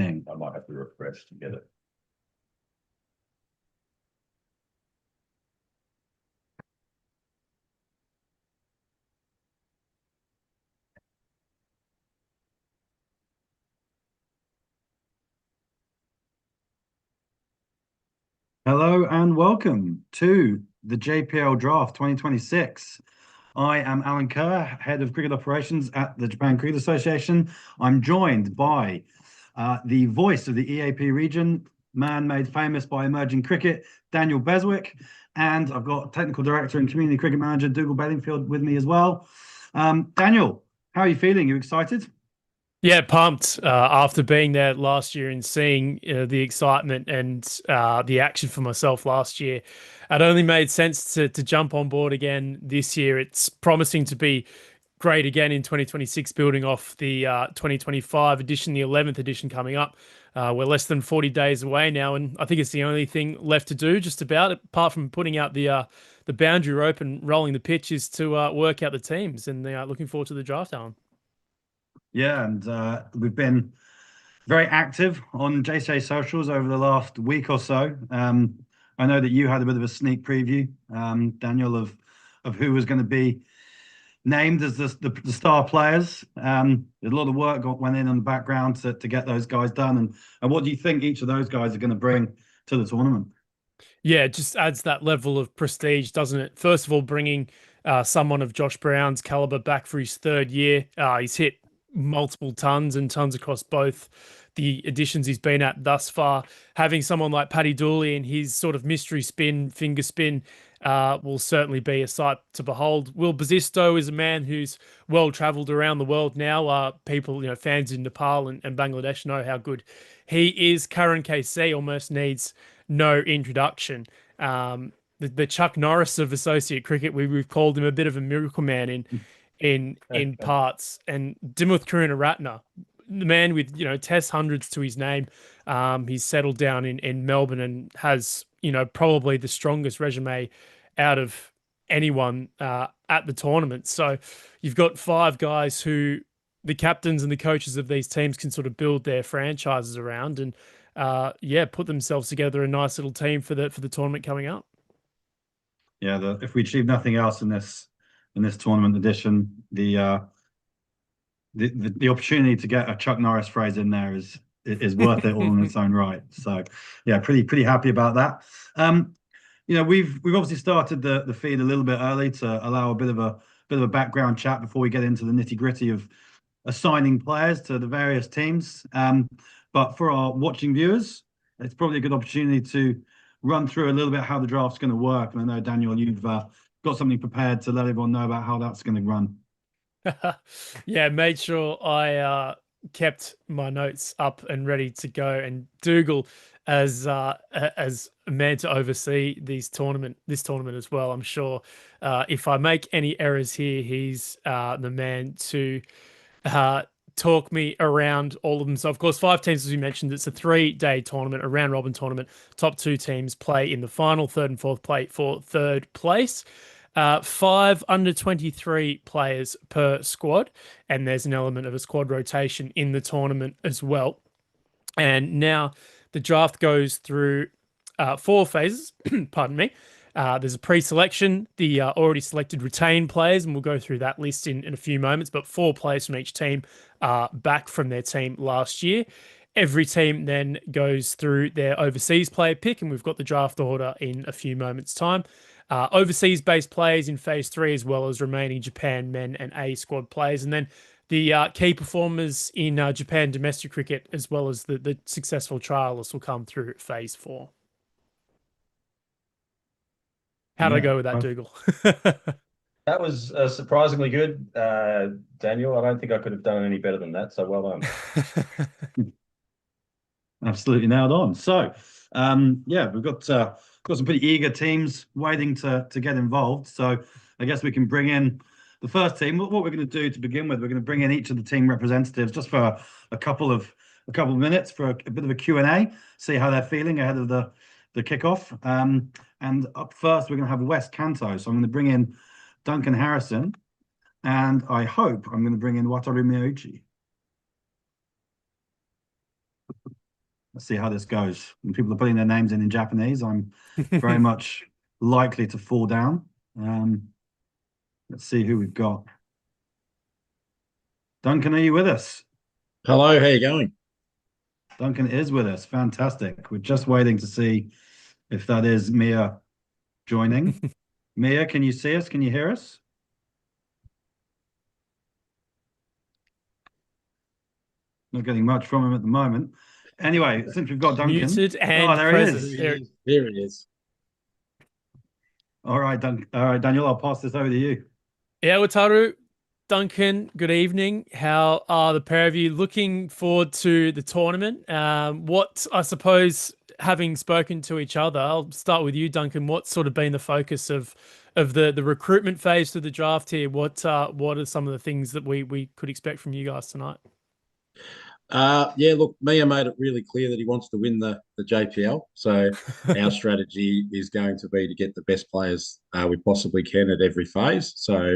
thing. I might have to refresh to get it. Hello and welcome to the JPL Draft 2026. I am Alan Kerr, Head of Cricket Operations at the Japan Cricket Association. I'm joined by the voice of the EAP region, man made famous by emerging cricket, Daniel Beswick, and I've got Technical Director and Community Cricket Manager Dougal Bedingfield with me as well. Daniel, how are you feeling? You excited? Yeah, pumped after being there last year and seeing the excitement and the action for myself last year. It only made sense to jump on board again this year. It's promising to be great again in 2026, building off the 2025 edition, the 11th edition coming up. We're less than 40 days away now, and I think it's the only thing left to do, just about, apart from putting out the boundary rope and rolling the pitch, is to work out the teams. And looking forward to the draft, Alan. Yeah, and we've been very active on JCA socials over the last week or so. I know that you had a bit of a sneak preview, Daniel, of who was going to be named as the star players. There's a lot of work went in the background to get those guys done. And what do you think each of those guys are going to bring to the tournament? Yeah, it just adds that level of prestige, doesn't it? First of all, bringing someone of Josh Brown's caliber back for his third year. He's hit multiple tons and tons across both the editions he's been at thus far. Having someone like Paddy Dooley and his sort of mystery spin, finger spin, will certainly be a sight to behold. Will Basisto is a man who's well travelled around the world now. People, fans in Nepal and Bangladesh know how good he is. Karan KC almost needs no introduction. The Chuck Norris of associate cricket, we've called him a bit of a miracle man in parts. And Dimuth Karunaratne, the man with Test hundreds to his name. He's settled down in Melbourne and has probably the strongest resume out of anyone at the tournament. So you've got five guys who the captains and the coaches of these teams can sort of build their franchises around and put themselves together a nice little team for the tournament coming up. Yeah, if we achieve nothing else in this tournament edition, the opportunity to get a Chuck Norris phrase in there is worth it all in its own right. So yeah, pretty happy about that. We've obviously started the feed a little bit early to allow a bit of a background chat before we get into the nitty-gritty of assigning players to the various teams. But for our watching viewers, it's probably a good opportunity to run through a little bit how the draft's going to work. And I know, Daniel, you've got something prepared to let everyone know about how that's going to run. Yeah, made sure I kept my notes up and ready to go. And Dougal, as a man to oversee this tournament as well, I'm sure if I make any errors here, he's the man to talk me around all of them. So, of course, five teams, as we mentioned, it's a 3-day tournament, a round robin tournament. Top two teams play in the final, third and fourth play for third place. 5 under 23 players per squad, and there's an element of a squad rotation in the tournament as well. And now the draft goes through 4 phases. Pardon me. There's a pre-selection, the already selected retained players, and we'll go through that list in a few moments, but 4 players from each team are back from their team last year. Every team then goes through their overseas player pick, and we've got the draft order in a few moments' time. Overseas-based players in phase 3, as well as remaining Japan men and A squad players, and then the key performers in Japan domestic cricket, as well as the successful trialists, will come through phase 4. How'd I Yeah. go with that, Dougal? That was surprisingly good, Daniel. I don't think I could have done any better than that. So well done. Absolutely nailed on. So, we've got some pretty eager teams waiting to get involved. So, I guess we can bring in the first team. What we're going to do to begin with, we're going to bring in each of the team representatives just for a couple of minutes for a bit of a Q&A, see how they're feeling ahead of the kickoff. And up first, we're going to have Wes Canto. So I'm going to bring in Duncan Harrison, and I hope I'm going to bring in Wataru Miyauchi. Let's see how this goes. When people are putting their names in Japanese, I'm very much likely to fall down. Let's see who we've got. Duncan, are you with us? Hello, how you going? Duncan is with us. Fantastic. We're just waiting to see if that is Mia joining. Mia, can you see us? Can you hear us? Not getting much from him at the moment. Anyway, since we've got Duncan. Muted and there present. he is. There he is. All right, Daniel, I'll pass this over to you. Yeah, Wataru, Duncan, good evening. How are the pair of you? Looking forward to the tournament. What, I suppose, having spoken to each other, I'll start with you, Duncan. What's sort of been the focus of the recruitment phase to the draft here? What are some of the things that we could expect from you guys tonight? Yeah, look, Mia made it really clear that he wants to win the JPL. So our strategy is going to be to get the best players we possibly can at every phase. So,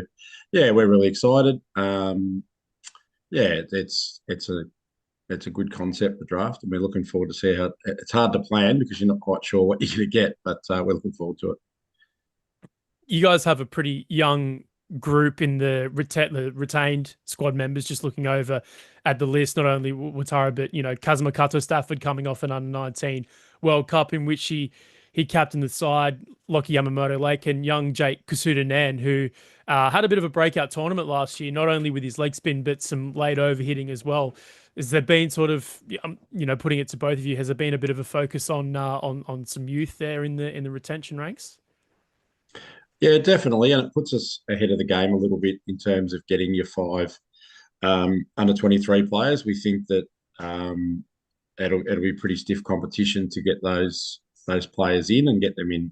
yeah, we're really excited. Yeah, it's a good concept, the draft, and we're looking forward to see how. It's hard to plan because you're not quite sure what you're going to get, but we're looking forward to it. You guys have a pretty young group in the retained squad members. Just looking over at the list, not only Wataru, but Kazuma Kato Stafford coming off an under-19 World Cup in which he captained the side, Loki Yamamoto Lake, and young Jake Kusuda Nan, who had a bit of a breakout tournament last year, not only with his leg spin, but some late overhitting as well. Has there been sort of, putting it to both of you, has there been a bit of a focus on some youth there in the retention ranks? Yeah, definitely, and it puts us ahead of the game a little bit in terms of getting your 5 under 23 players. We think that it'll be pretty stiff competition to get those players in and get them in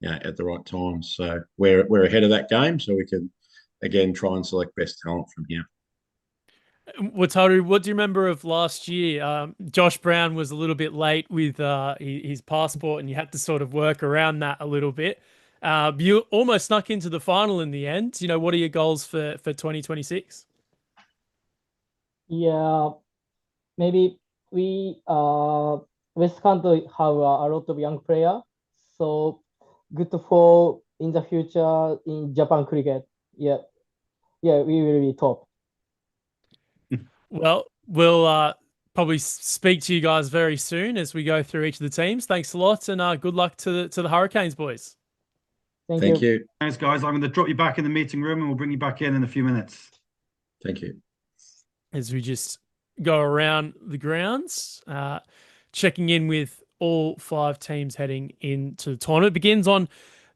at the right time. So we're ahead of that game, so we can again try and select best talent from here. Wataru, what do you remember of last year? Josh Brown was a little bit late with his passport, and you had to sort of work around that a little bit. You almost snuck into the final in the end. What are your goals for 2026? Yeah, maybe we West Country have a lot of young players, so good for in the future in Japan cricket. Yeah, we will be top. Well, we'll probably speak to you guys very soon as we go through each of the teams. Thanks a lot, and good luck to the Hurricanes, boys. Thank you. Thanks, guys. I'm going to drop you back in the meeting room, and we'll bring you back in a few minutes. Thank you. As we just go around the grounds, checking in with all 5 teams heading into the tournament. It begins on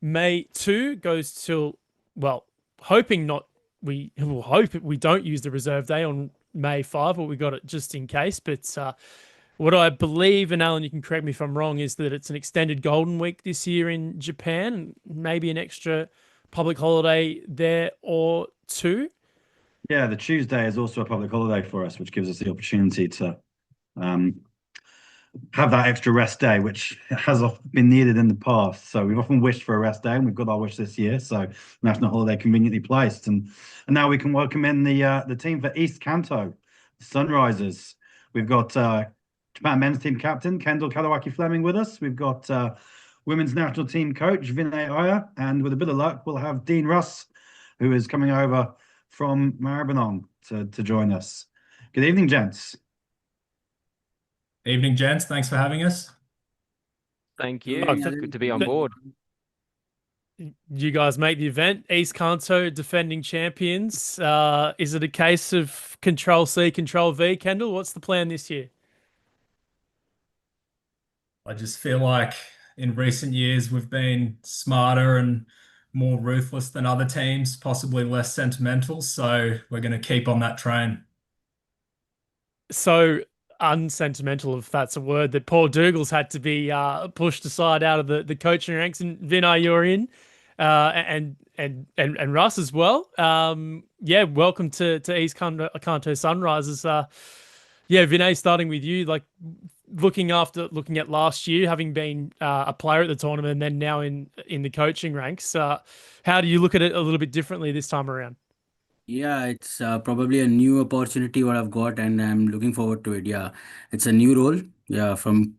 May 2, goes till, well, hoping not, we will hope we don't use the reserve day on May 5, but we got it just in case. But what I believe, and Alan, you can correct me if I'm wrong, is that it's an extended Golden Week this year in Japan, maybe an extra public holiday there or two. Yeah, the Tuesday is also a public holiday for us, which gives us the opportunity to have that extra rest day, which has often been needed in the past. So we've often wished for a rest day, and we've got our wish this year. So national holiday conveniently placed, and now we can welcome in the team for East Kanto Sunrisers. We've got Japan men's team captain Kendall Kadawaki Fleming with us. We've got women's national team coach Vinay Iyer, and with a bit of luck, we'll have Dean Russ, who is coming over from Maribyrnong to join us. Good evening, gents. Evening, gents. Thanks for having us. Thank you. Oh, Good to be on board. You guys make the event. East Kanto defending champions. Is it a case of Control C, Control V, Kendall? What's the plan this year? I just feel like in recent years we've been smarter and more ruthless than other teams, possibly less sentimental. So we're going to keep on that train. So unsentimental, if that's a word, that Paul Dougal's had to be pushed aside out of the coaching ranks, and Vinay, you're in, and Russ as well. Yeah, welcome to East Kanto Sunrisers. Yeah, Vinay, starting with you, like looking at last year, having been a player at the tournament and then now in the coaching ranks, how do you look at it a little bit differently this time around? Yeah, it's probably a new opportunity what I've got, and I'm looking forward to it. Yeah, it's a new role, yeah, from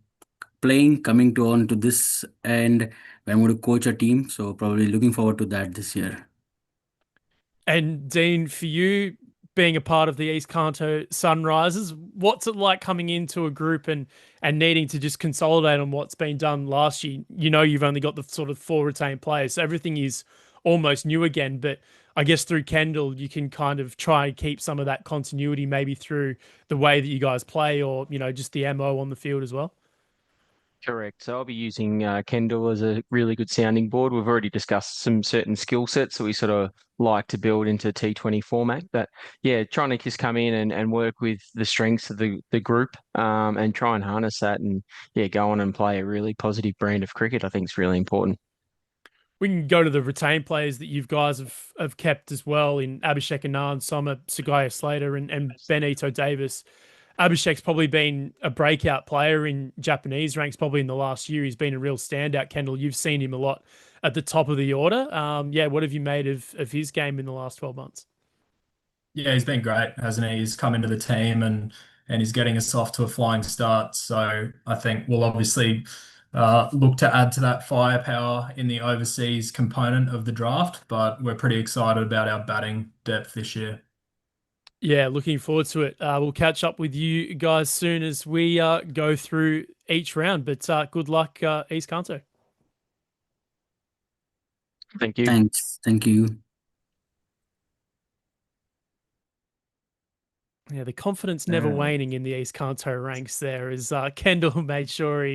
playing, coming to on to this, and I'm going to coach a team. So probably looking forward to that this year. And Dean, for you being a part of the East Kanto Sunrisers, what's it like coming into a group and needing to just consolidate on what's been done last year? You know, you've only got the sort of 4 retained players, so everything is almost new again. But I guess through Kendall, you can kind of try and keep some of that continuity, maybe through the way that you guys play, or just the MO on the field as well. Correct. So I'll be using Kendall as a really good sounding board. We've already discussed some certain skill sets that we sort of like to build into T20 format. But yeah, trying to just come in and work with the strengths of the group and try and harness that and yeah, go on and play a really positive brand of cricket, I think is really important. We can go to the retained players that you guys have kept as well in Abhishek Anand, Soma, Sagaya Slater, and Benito Davis. Abhishek's probably been a breakout player in Japanese ranks probably in the last year. He's been a real standout. Kendall, you've seen him a lot at the top of the order. Yeah, what have you made of his game in the last 12 months? Yeah, he's been great, hasn't he? He's come into the team and he's getting us off to a flying start. So I think we'll obviously look to add to that firepower in the overseas component of the draft, but we're pretty excited about our batting depth this year. Yeah, looking forward to it. We'll catch up with you guys soon as we go through each round. But good luck, East Kanto. Thank you. Thanks. Thank you. Yeah, the confidence never waning in the East Kanto ranks there as Kendall made sure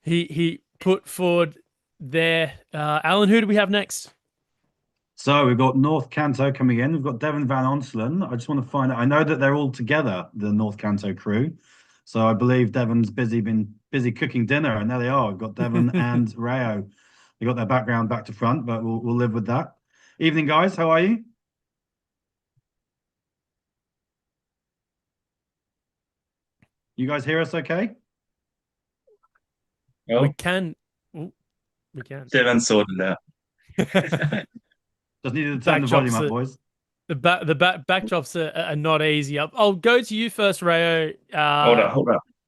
he put forward there. Alan, who do we have next? So we've got North Canto coming in. We've got Devon Van Onselen. I just want to find out. I know that they're all together, the North Canto crew. So I believe Devon's been busy cooking dinner, and there they are. We've got Devon and Rayo. They got their background back to front, but we'll live with that. Evening, guys. How are you? You guys hear us okay? We can. Ooh, we can. Devon sorted it out. Just needed to turn the volume up, boys. The backdrops are not easy. I'll go to you first, Rayo. Hold up.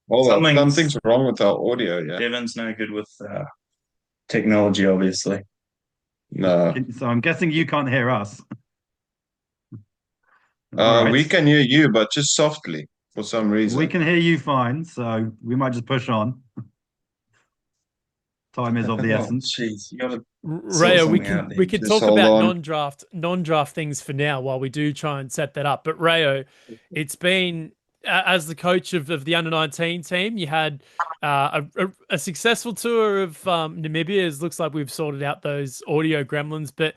Hold on. Something's wrong with our audio, yeah? Devon's no good with technology, obviously. No. So I'm guessing you can't hear us. We can hear you, but just softly for some reason. We can hear you fine, so we might just push on. Time is of the essence. Jeez, you gotta Rayo, we can talk about non-draft things for now while we do try and set that up. But Rayo, it's been as the coach of the under-19 team, you had a successful tour of Namibia. It looks like we've sorted out those audio gremlins. But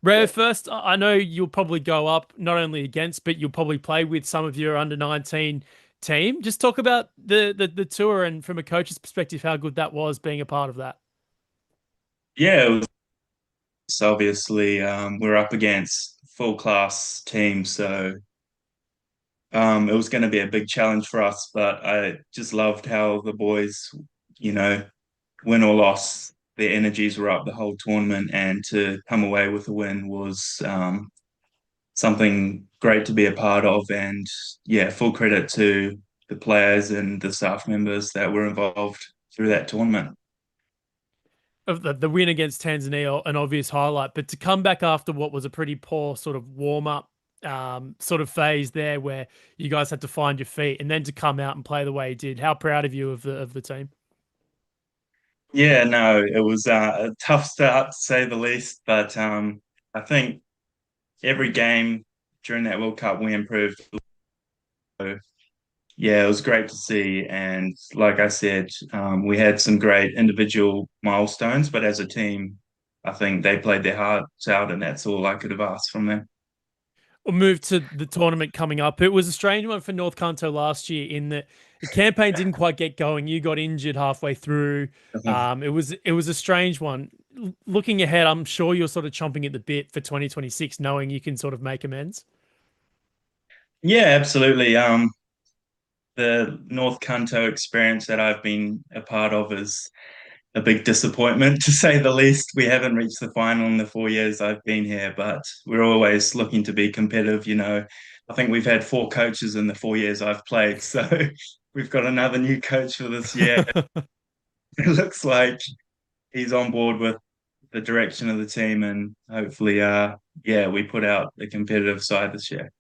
Rayo, first, I know you'll probably go up not only against, but you'll probably play with some of your under-19 team. Just talk about the tour and from a coach's perspective, how good that was being a part of that. Yeah, it was obviously we're up against full class teams, so it was going to be a big challenge for us. But I just loved how the boys, win or loss, their energies were up the whole tournament, and to come away with a win was something great to be a part of. And yeah, full credit to the players and the staff members that were involved through that tournament. The win against Tanzania, an obvious highlight, but to come back after what was a pretty poor sort of warm-up sort of phase there where you guys had to find your feet and then to come out and play the way you did, how proud of you of the team? Yeah, no, it was a tough start to say the least, but I think every game during that World Cup we improved. So, yeah, it was great to see. And like I said, we had some great individual milestones, but as a team, I think they played their hearts out, and that's all I could have asked from them. We'll move to the tournament coming up. It was a strange one for North Kanto last year in that the campaign didn't quite get going. You got injured halfway through. It was a strange one. Looking ahead, I'm sure you're sort of chomping at the bit for 2026, knowing you can sort of make amends. Yeah, absolutely. The North Kanto experience that I've been a part of is a big disappointment, to say the least. We haven't reached the final in the 4 years I've been here, but we're always looking to be competitive. I think we've had 4 coaches in the 4 years I've played, so we've got another new coach for this year. It looks like he's on board with the direction of the team, and hopefully, we put out the competitive side this year.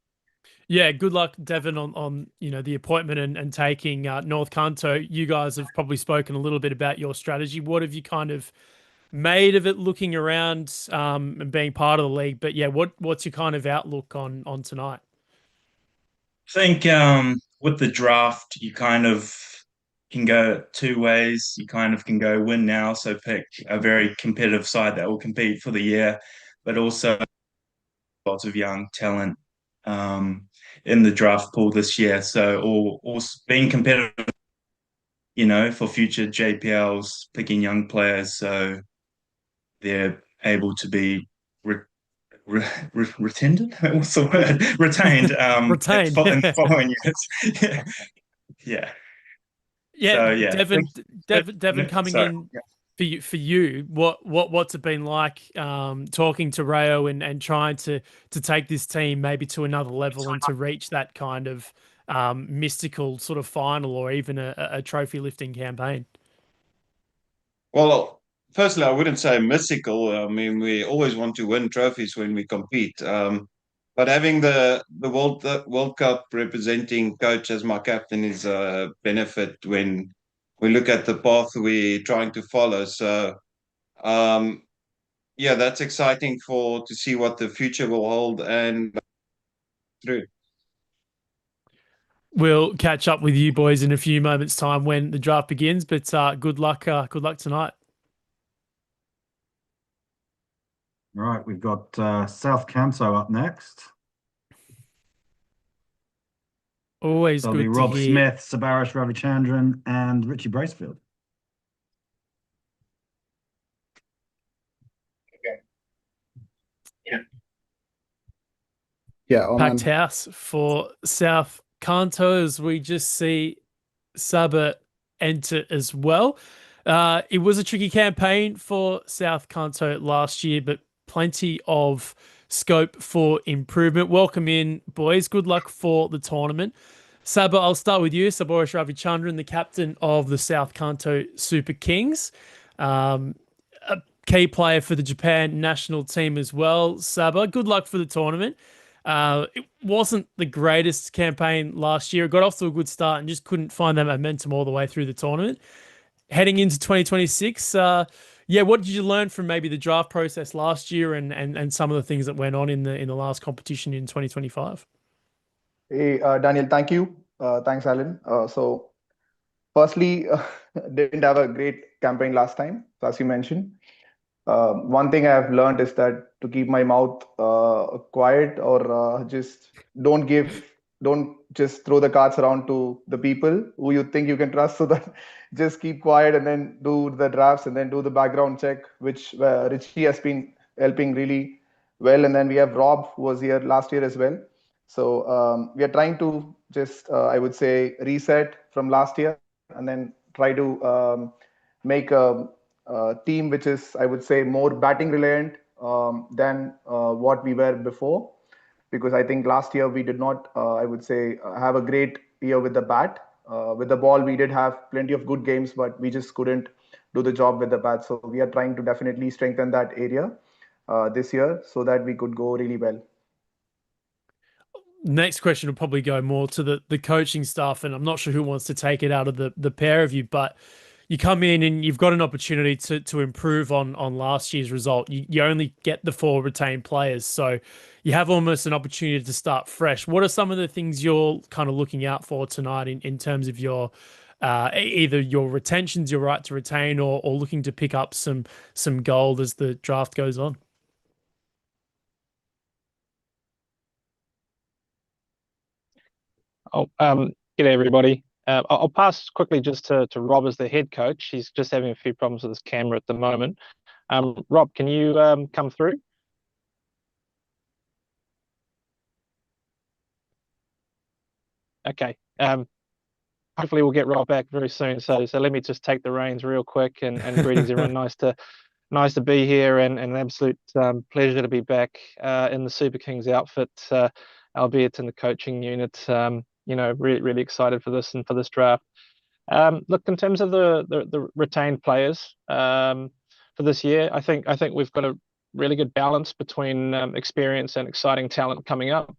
Yeah, good luck, Devon, on the appointment and taking North Canto. You guys have probably spoken a little bit about your strategy. What have you kind of made of it, looking around and being part of the league? But yeah, what's your kind of outlook on tonight? I think with the draft, you kind of can go two ways. You kind of can go win now, so pick a very competitive side that will compete for the year, but also lots of young talent in the draft pool this year. So, or being competitive, for future JPLs, picking young players so they're able to be retained. What's the word? Retained. Retained. In the following years. Yeah. Yeah. So, yeah. Devon coming Sorry. in. For you, what's it been like talking to Rayo and trying to take this team maybe to another level and to reach that kind of mystical sort of final or even a trophy lifting campaign? Well, firstly, I wouldn't say mystical. I mean, we always want to win trophies when we compete. But having the World Cup representing coach as my captain is a benefit when we look at the path we're trying to follow. So, that's exciting to see what the future will hold and through. We'll catch up with you boys in a few moments' time when the draft begins. But good luck tonight. Right, we've got South Canto up next. Always There'll good be to Rob hear. Smith, Sabarish Ravichandran, and Richie Bracefield. Yeah, Packed house for South Canto as we just see Saba enter as well. It was a tricky campaign for South Canto last year, but plenty of scope for improvement. Welcome in, boys. Good luck for the tournament. Saba, I'll start with you. Sabarish Ravichandran, the captain of the South Canto Super Kings. A key player for the Japan national team as well. Saba, good luck for the tournament. It wasn't the greatest campaign last year. It got off to a good start and just couldn't find that momentum all the way through the tournament. Heading into 2026, what did you learn from maybe the draft process last year and some of the things that went on in the last competition in 2025? Hey, Daniel, thank you. Thanks, Alan. So, firstly, didn't have a great campaign last time, as you mentioned. One thing I've learned is that to keep my mouth quiet or just don't just throw the cards around to the people who you think you can trust. So that just keep quiet and then do the drafts and then do the background check, which Richie has been helping really well. And then we have Rob, who was here last year as well. So we are trying to just, I would say, reset from last year and then try to make a team which is, I would say, more batting reliant than what we were before. Because I think last year we did not, I would say, have a great year with the bat. With the ball, we did have plenty of good games, but we just couldn't do the job with the bat. So we are trying to definitely strengthen that area this year so that we could go really well. Next question will probably go more to the coaching staff, and I'm not sure who wants to take it out of the pair of you, but you come in and you've got an opportunity to improve on last year's result. You only get the 4 retained players, so you have almost an opportunity to start fresh. What are some of the things you're kind of looking out for tonight in terms of your either your retentions, your right to retain, or looking to pick up some gold as the draft goes on? G'day everybody. I'll pass quickly just to Rob as the head coach. He's just having a few problems with his camera at the moment. Rob, can you come through? Okay. Hopefully we'll get Rob back very soon. So let me just take the reins real quick and greetings everyone. Nice to be here and an absolute pleasure to be back in the Super Kings outfit, albeit in the coaching unit. really excited for this and for this draft. Look, in terms of the retained players for this year, I think we've got a really good balance between experience and exciting talent coming up.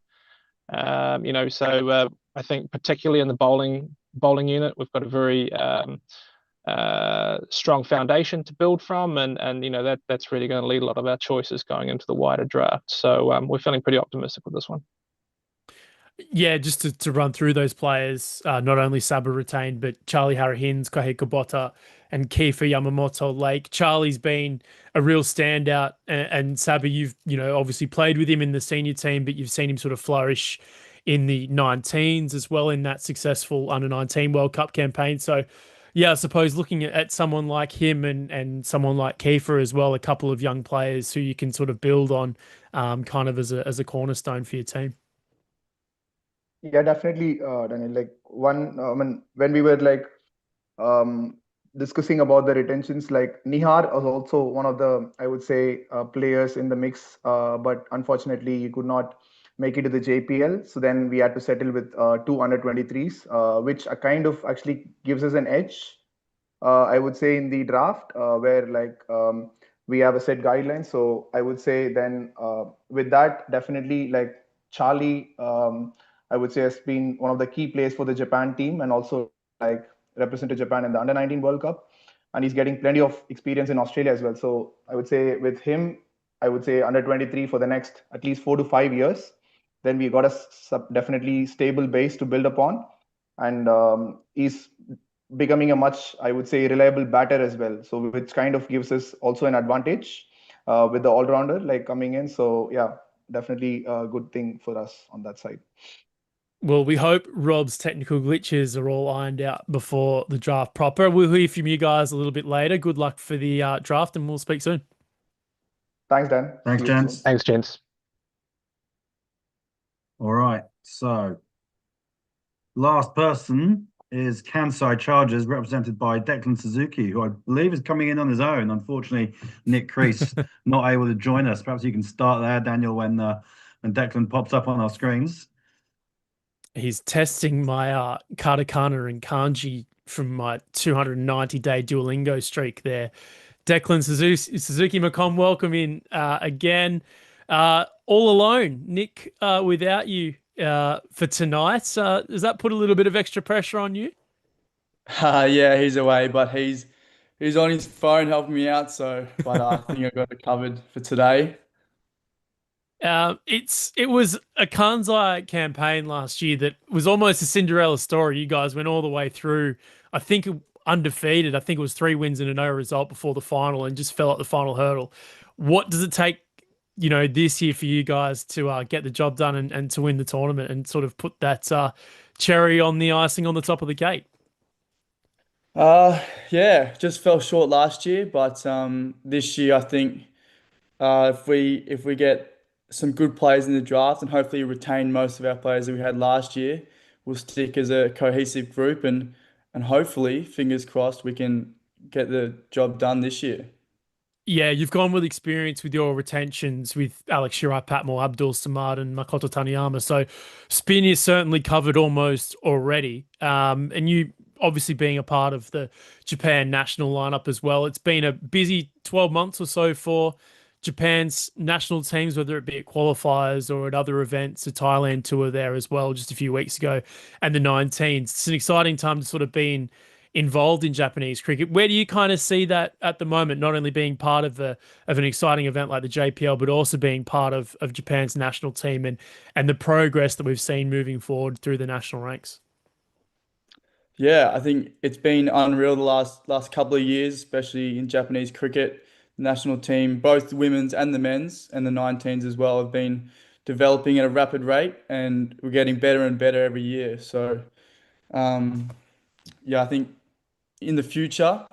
So I think particularly in the bowling unit, we've got a very strong foundation to build from, and that's really going to lead a lot of our choices going into the wider draft. So we're feeling pretty optimistic with this one. Yeah, just to run through those players, not only Saba retained, but Charlie Harahins, Kohei Kubota, and Kiefer Yamamoto Lake. Charlie's been a real standout, and Saba, you've obviously played with him in the senior team, but you've seen him sort of flourish in the 19s as well in that successful under-19 World Cup campaign. So, yeah, I suppose looking at someone like him and someone like Kiefer as well, a couple of young players who you can sort of build on, kind of as a cornerstone for your team. Yeah, definitely, Daniel. Like I mean, when we were discussing about the retentions, like Nihar was also one of the, I would say, players in the mix, but unfortunately he could not make it to the JPL. So then we had to settle with two under 23s, which kind of actually gives us an edge, I would say, in the draft, where we have a set guideline. So I would say then with that, definitely like Charlie, I would say, has been one of the key players for the Japan team, and also represented Japan in the under-19 World Cup, and he's getting plenty of experience in Australia as well. So I would say with him, I would say under 23 for the next at least 4 to 5 years. Then we got a definitely stable base to build upon, and he's becoming a much, I would say, reliable batter as well. So which kind of gives us also an advantage with the all-rounder coming in. So yeah, definitely a good thing for us on that side. Well, we hope Rob's technical glitches are all ironed out before the draft proper. We'll hear from you guys a little bit later. Good luck for the draft, and we'll speak soon. Thanks, Dan. Thanks, gents. Thanks, gents. All right. So, last person is Kansai Chargers, represented by Declan Suzuki, who I believe is coming in on his own. Unfortunately, Nick Crease not able to join us. Perhaps you can start there, Daniel, when Declan pops up on our screens. He's testing my katakana and kanji from my 290-day Duolingo streak there. Declan Suzuki Macom, welcome in again. All alone, Nick, without you for tonight. Does that put a little bit of extra pressure on you? Yeah, he's away, but he's on his phone helping me out. But I think I got it covered for today. It was a Kansai campaign last year that was almost a Cinderella story. You guys went all the way through, I think undefeated. I think it was 3 wins and a no result before the final, and just fell at the final hurdle. What does it take, this year for you guys to get the job done and to win the tournament and sort of put that cherry on the icing on the top of the cake? Yeah, just fell short last year, but this year I think if we get some good players in the draft and hopefully retain most of our players that we had last year, we'll stick as a cohesive group and hopefully, fingers crossed, we can get the job done this year. Yeah, you've gone with experience with your retentions with Alex Shirai, Patmore, Abdul Samad, and Makoto Taniyama. So spin is certainly covered almost already. And you obviously being a part of the Japan national lineup as well. It's been a busy 12 months or so for Japan's national teams, whether it be at qualifiers or at other events. The Thailand tour there as well, just a few weeks ago, and the 19s. It's an exciting time to sort of be involved in Japanese cricket. Where do you kind of see that at the moment, not only being part of an exciting event like the JPL, but also being part of Japan's national team and the progress that we've seen moving forward through the national ranks? Yeah, I think it's been unreal the last couple of years, especially in Japanese cricket. The national team, both the women's and the men's and the 19s as well, have been developing at a rapid rate, and we're getting better and better every year. So, yeah, I think in the future,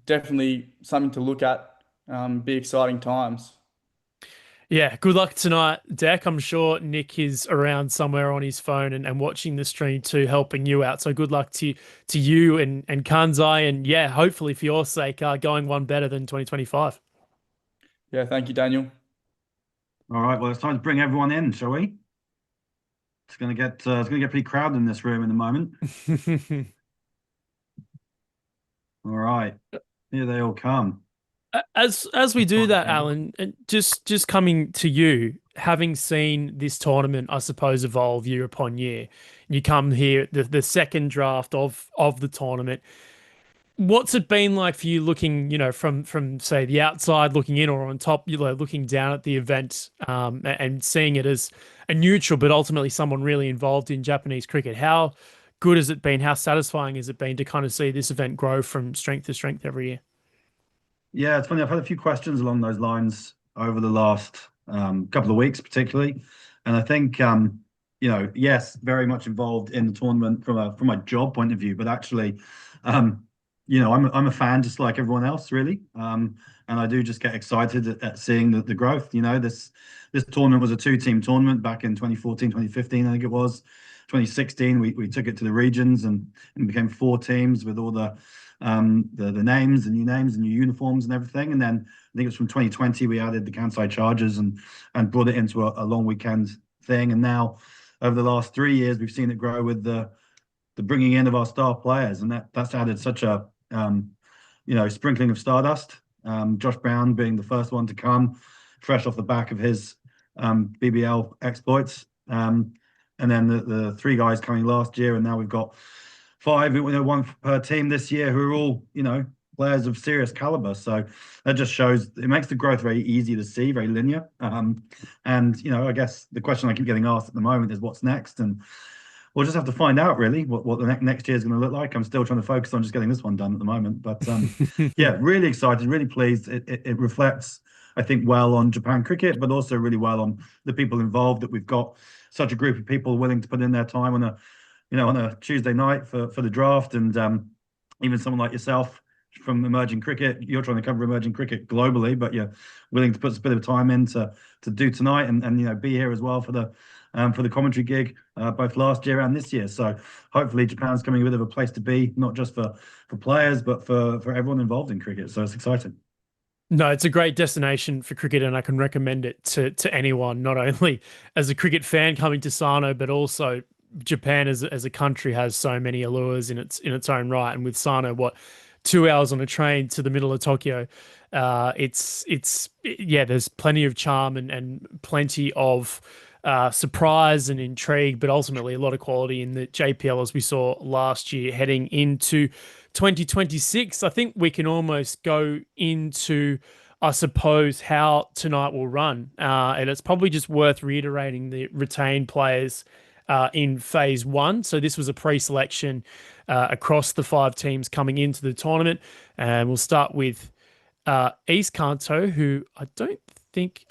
definitely something to look at. Be exciting times. Yeah, good luck tonight, Deck. I'm sure Nick is around somewhere on his phone and watching the stream too, helping you out. So good luck to you and Kansai, and yeah, hopefully for your sake, going one better than 2025. Yeah, thank you, Daniel. All right, well, it's time to bring everyone in, shall we? It's gonna get pretty crowded in this room in a moment. All right, here they all come. As we do that, Alan, and just coming to you, having seen this tournament, I suppose, evolve year upon year, you come here the second draft of the tournament. What's it been like for you looking, from say the outside looking in or on top, looking down at the event, and seeing it as a neutral, but ultimately someone really involved in Japanese cricket? How good has it been? How satisfying has it been to kind of see this event grow from strength to strength every year? Yeah, it's funny. I've had a few questions along those lines over the last couple of weeks, particularly, and I think yes, very much involved in the tournament from a job point of view, but actually, I'm a fan just like everyone else, really, and I do just get excited at seeing the growth. This tournament was a two-team tournament back in 2014, 2015, I think it was. 2016, we took it to the regions and became 4 teams with all the names and new uniforms and everything. And then I think it was from 2020 we added the Kansai Chargers and brought it into a long weekend thing. And now over the last 3 years we've seen it grow with the bringing in of our star players, and that's added such a sprinkling of stardust. Josh Brown being the first one to come fresh off the back of his BBL exploits, and then the 3 guys coming last year, and now we've got 5, one per team this year, who are all, players of serious caliber. So that just shows, it makes the growth very easy to see, very linear. And, I guess the question I keep getting asked at the moment is what's next? And we'll just have to find out, really, what the next year is going to look like. I'm still trying to focus on just getting this one done at the moment. But yeah, really excited, really pleased. It reflects, I think, well on Japan cricket, but also really well on the people involved, that we've got such a group of people willing to put in their time on a Tuesday night for the draft. And even someone like yourself from emerging cricket, you're trying to cover emerging cricket globally, but you're willing to put a bit of time in to do tonight and be here as well for the commentary gig, both last year and this year. So hopefully Japan's coming a bit of a place to be, not just for players, but for everyone involved in cricket. So it's exciting. No, it's a great destination for cricket, and I can recommend it to anyone, not only as a cricket fan coming to Sano, but also Japan as a country has so many allures in its own right. And with Sano, 2 hours on a train to the middle of Tokyo, there's plenty of charm and plenty of surprise and intrigue, but ultimately a lot of quality in the JPL, as we saw last year. Heading into 2026, I think we can almost go into, I suppose, how tonight will run. And it's probably just worth reiterating the retained players in phase 1. So this was a pre-selection across the 5 teams coming into the tournament. And we'll start with East Kanto, who I don't think...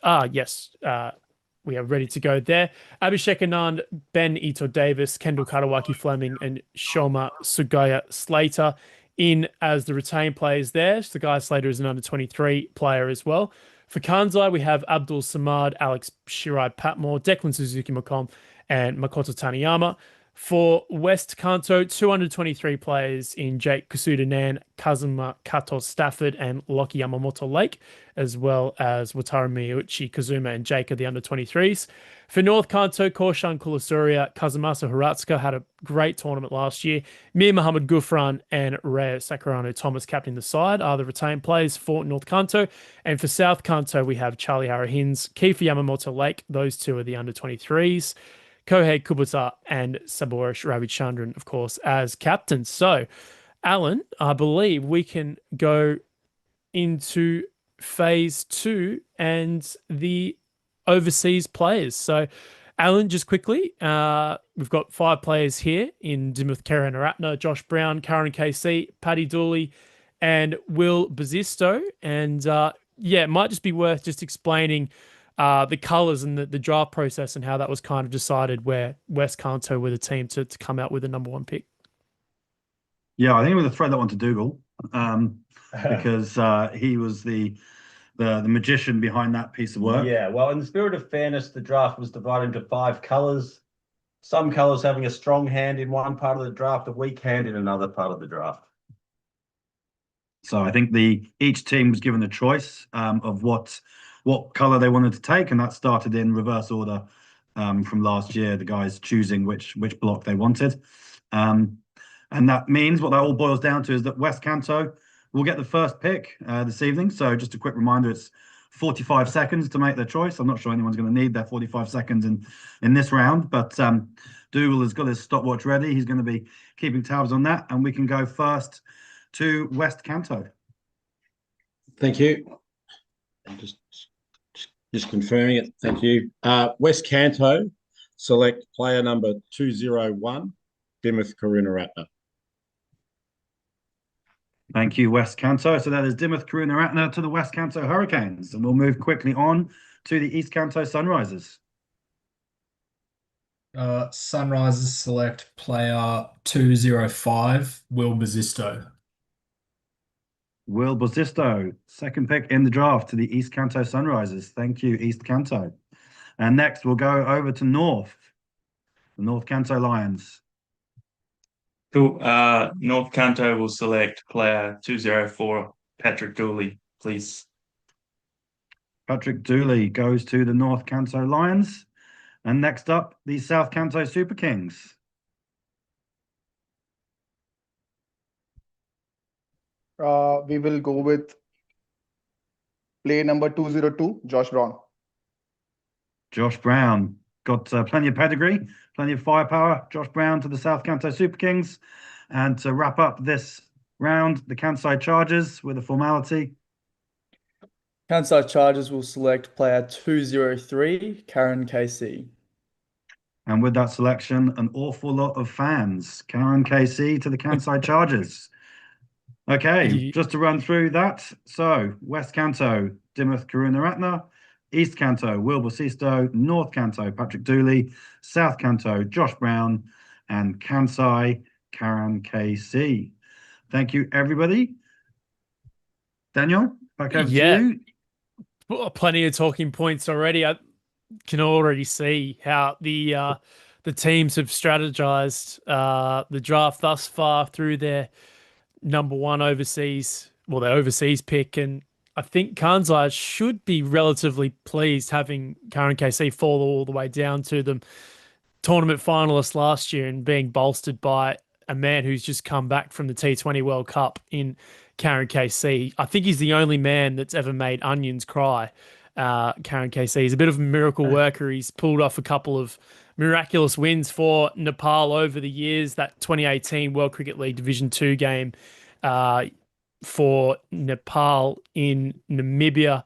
we are ready to go there. Abhishek Anand, Ben Ito Davis, Kendall Karawaki Fleming, and Shoma Sugaya Slater in as the retained players there. Sugaya Slater is an under-23 player as well. For Kansai, we have Abdul Samad, Alex Shirai Patmore, Declan Suzuki Macomb, and Makoto Taniyama. For West Kanto, 223 players in Jake Kusuda Nan, Kazuma Kato Stafford, and Loki Yamamoto Lake, as well as Wataru Miyuchi Kazuma and Jake are the under-23s. For North Kanto, Korshan Kulasuria, Kazumasa Hiratsuka had a great tournament last year. Mir Muhammad Gufran and Reo Sakurano Thomas captaining the side are the retained players for North Kanto. And for South Kanto, we have Charlie Harahins, Kiefer Yamamoto Lake. Those 2 are the under-23s. Kohei Kubota and Saborish Ravichandran, of course, as captains. So, Alan, I believe we can go into phase 2 and the overseas players. So, Alan, just quickly, we've got 5 players here in Dimuth Karanaratne, Josh Brown, Karen KC, Paddy Dooley, and Will Bazisto. And it might just be worth just explaining the colours and the draft process and how that was kind of decided, where West Kanto were the team to come out with the number 1 pick. Yeah, I think I'm going to throw that one to Dougal, because he was the magician behind that piece of work. Yeah, well, in the spirit of fairness, the draft was divided into 5 colours. Some colours having a strong hand in one part of the draft, a weak hand in another part of the draft. So I think each team was given a choice of what colour they wanted to take, and that started in reverse order from last year, the guys choosing which block they wanted. And that means what that all boils down to is that West Canto will get the first pick this evening. So just a quick reminder, it's 45 seconds to make their choice. I'm not sure anyone's going to need their 45 seconds in this round, but Dougal has got his stopwatch ready. He's going to be keeping tabs on that, and we can go first to West Canto. Thank you. Just confirming it. Thank you. West Canto, select player number 201, Dimith Karunaratne. Thank you, West Canto. So that is Dimith Karunaratne to the West Canto Hurricanes. And we'll move quickly on to the East Canto Sunrisers. Sunrisers select player 205, Will Bazisto. Will Bosisto, second pick in the draft to the East Canto Sunrisers. Thank you, East Canto. And next we'll go over to North, the North Canto Lions. Cool. North Canto will select player 204, Patrick Dooley, please. Patrick Dooley goes to the North Canto Lions. And next up, the South Canto Super Kings. We will go with player number 202, Josh Brown. Josh Brown got plenty of pedigree, plenty of firepower. Josh Brown to the South Canto Super Kings. And to wrap up this round, the Kansai Chargers with a formality. Kansai Chargers will select player 203, Karen KC. And with that selection, an awful lot of fans. Karen KC to the Kansai Chargers. Okay, just to run through that. So, West Canto, Dimith Karunaratne. East Canto, Will Bosisto. North Canto, Patrick Dooley. South Canto, Josh Brown. And Kansai, Karen KC. Thank you, everybody. Daniel, back over to you. Well, plenty of talking points already. I can already see how the teams have strategized the draft thus far through their number one overseas, well, their overseas pick. And I think Kansai should be relatively pleased having Karen KC fall all the way down to them. Tournament finalist last year and being bolstered by a man who's just come back from the T20 World Cup in Karen KC. I think he's the only man that's ever made onions cry. Karen KC. He's a bit of a miracle worker. He's pulled off a couple of miraculous wins for Nepal over the years. That 2018 World Cricket League Division 2 game for Nepal in Namibia.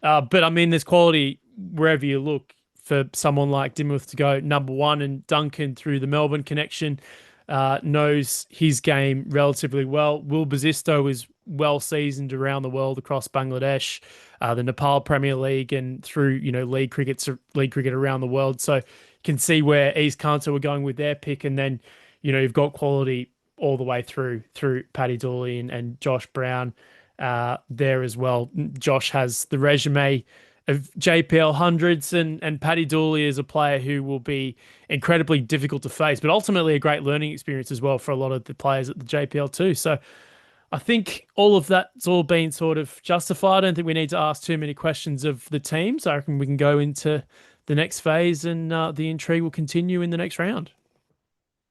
But I mean, there's quality wherever you look for someone like Dimith to go number one, and Duncan through the Melbourne connection knows his game relatively well. Will Bosisto is well seasoned around the world across Bangladesh, the Nepal Premier League, and through league cricket around the world. So you can see where East Canto are going with their pick, and then you've got quality all the way through Paddy Dooley and Josh Brown there as well. Josh has the resume of JPL hundreds, and Paddy Dooley is a player who will be incredibly difficult to face, but ultimately a great learning experience as well for a lot of the players at the JPL too. So I think all of that's all been sort of justified. I don't think we need to ask too many questions of the teams. I reckon we can go into the next phase, and the intrigue will continue in the next round.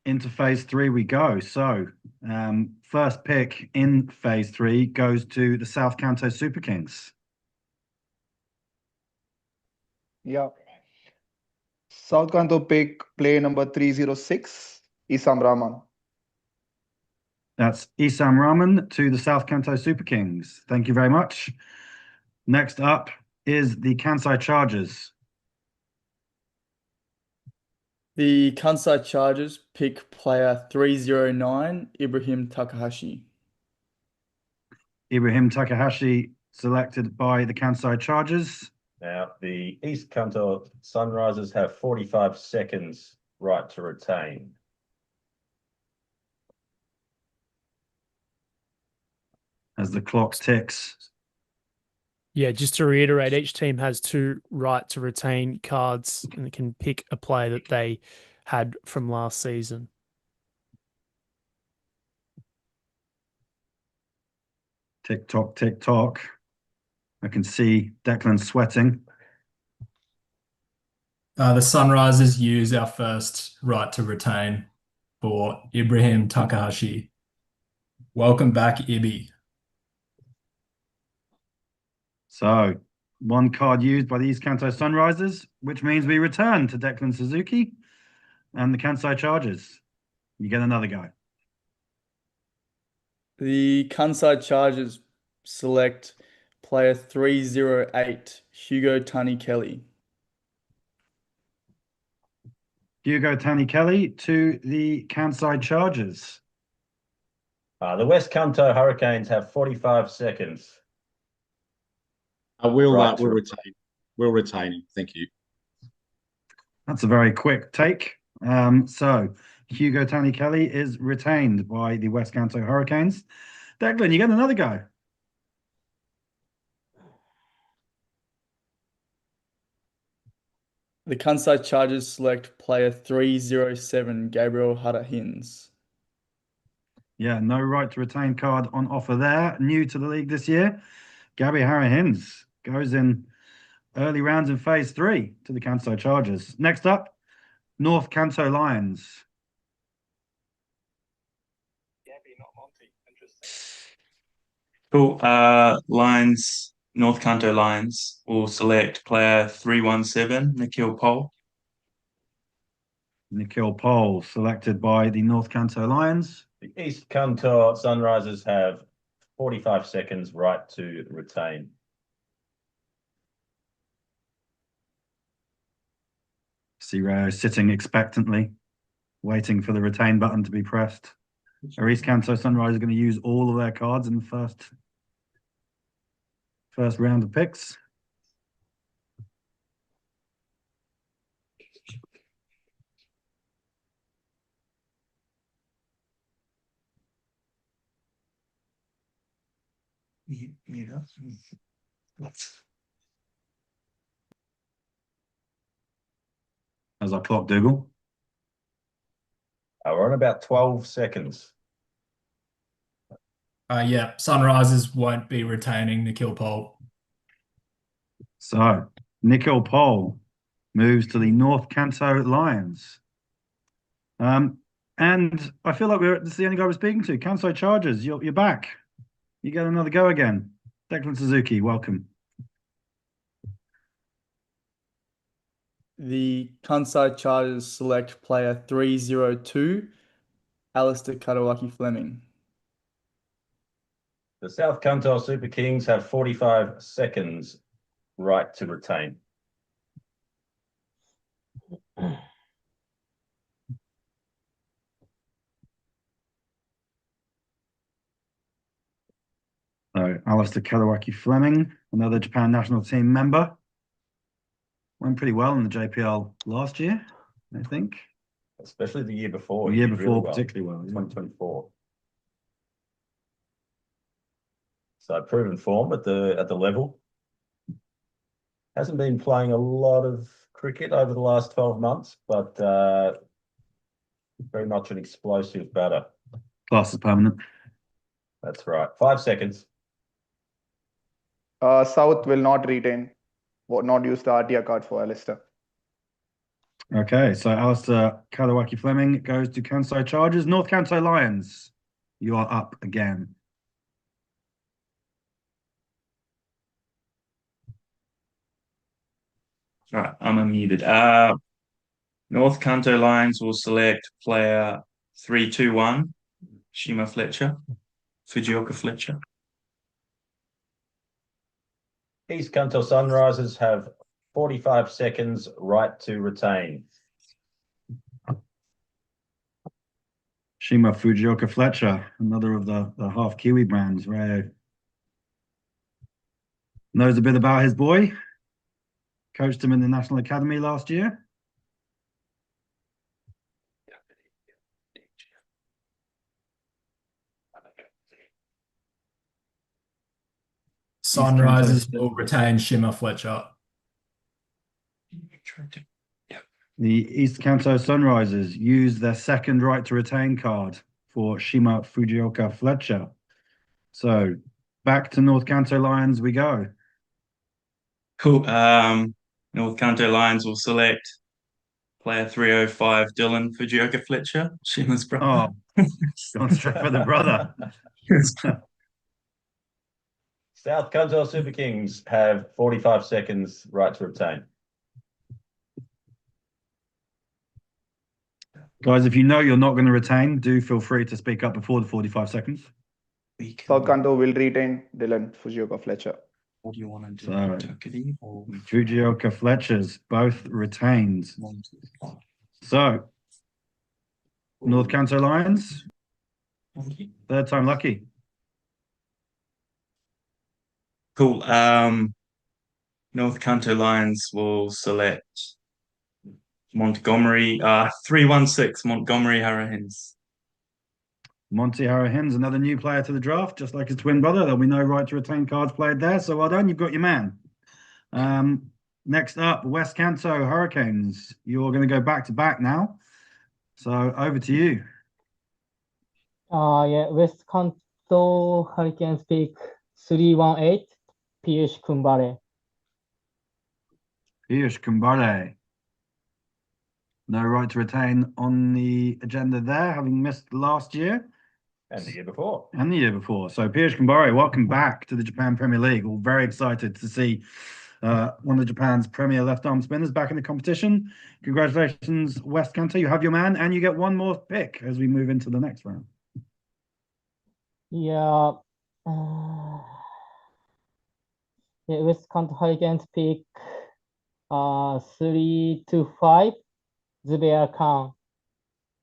Into phase 3 we go. So first pick in phase 3 goes to the South Canto Super Kings. Yeah. South Canto pick player number 306, Isam Rahman. That's Isam Rahman to the South Canto Super Kings. Thank you very much. Next up is the Kansai Chargers. The Kansai Chargers pick player 309, Ibrahim Takahashi. Ibrahim Takahashi selected by the Kansai Chargers. Now, the East Canto Sunrisers have 45 seconds right to retain. As the clock ticks. Yeah, just to reiterate, each team has 2 right to retain cards, and they can pick a player that they had from last season. Tick tock, tick tock. I can see Declan sweating. The Sunrisers use our first right to retain for Ibrahim Takahashi. Welcome back, Ibby. So, one card used by the East Kanto Sunrisers, which means we return to Declan Suzuki and the Kansai Chargers. You get another go. The Kansai Chargers select player 308, Hugo Tani Kelly. Hugo Tani Kelly to the Kansai Chargers. The West Kanto Hurricanes have 45 seconds. We'll Right to- retain. We'll retain him. Thank you. That's a very quick take. So Hugo Tani Kelly is retained by the West Kanto Hurricanes. Declan, you get another go. The Kansai Chargers select player 307, Gabriel Hara-Hins. Yeah, no right to retain card on offer there. New to the league this year. Gabby Hara-Hins goes in early rounds in phase 3 to the Kansai Chargers. Next up, North Kanto Lions. Cool. North Kanto Lions will select player 317, Nikhil Pol. Nikhil Pol selected by the North Kanto Lions. The East Kanto Sunrisers have 45 seconds right to retain. Rayo sitting expectantly, waiting for the retain button to be pressed. Are East Kanto Sunrise going to use all of their cards in the first round of picks? As I clock Dougal. We're on about 12 seconds. Yeah, Sunrisers won't be retaining Nikhil Pol. So Nikhil Pol moves to the North Kanto Lions. And I feel like this is the only guy we're speaking to. Kansai Chargers, you're back. You get another go again. Declan Suzuki, welcome. The Kansai Chargers select player 302, Alistair Kadawaki Fleming. The South Kanto Super Kings have 45 seconds right to retain. So Alistair Kadawaki Fleming, another Japan national team member. Went pretty well in the JPL last year, I think. Especially the year before. The year before, particularly well. 2024. So proven form at the level. Hasn't been playing a lot of cricket over the last 12 months, but very much an explosive batter. Class is permanent. That's right. 5 seconds. South will not retain, or not use the RTR card for Alistair. Okay, so Alistair Kadawaki Fleming goes to Kansai Chargers. North Kanto Lions, you are up again. Right, I'm unmuted. North Kanto Lions will select player 321, Shima Fletcher, Fujioka Fletcher. East Kanto Sunrisers have 45 seconds right to retain. Shima Fujioka Fletcher, another of the half Kiwi brands. Rayo knows a bit about his boy. Coached him in the National Academy last year. Sunrisers will retain Shima Fletcher. The East Kanto Sunrisers use their second right to retain card for Shima Fujioka Fletcher. So back to North Kanto Lions we go. Cool. North Kanto Lions will select player 305, Dylan Fujioka Fletcher, Sheila's brother. Oh, gone straight for the brother. South Cunto Super Kings have 45 seconds right to retain. Guys, if you know you're not going to retain, do feel free to speak up before the 45 seconds. South Kanto will retain Dylan Fujioka Fletcher. What do you want to do? So, Tuckety or Fujioka Fletchers both retained. So, North Canto Lions, third time lucky. Cool. North Canto Lions will select Montgomery, 316 Montgomery Hurricanes. Monty Harahins, another new player to the draft, just like his twin brother. There'll be no right to retain cards played there. So well done, you've got your man. Next up, West Canto Hurricanes. You're going to go back to back now. So over to you. Yeah, West Kanto Hurricanes pick 318, Piyush Kumbare. Piyush Kumbare. No right to retain on the agenda there, having missed last year. And the year before. And the year before. So Piyush Kumbare, welcome back to the Japan Premier League. We're very excited to see one of Japan's premier left-arm spinners back in the competition. Congratulations, West Kanto. You have your man, and you get one more pick as we move into the next round. Yeah. West Kanto Hurricanes pick 325, Zubair Khan,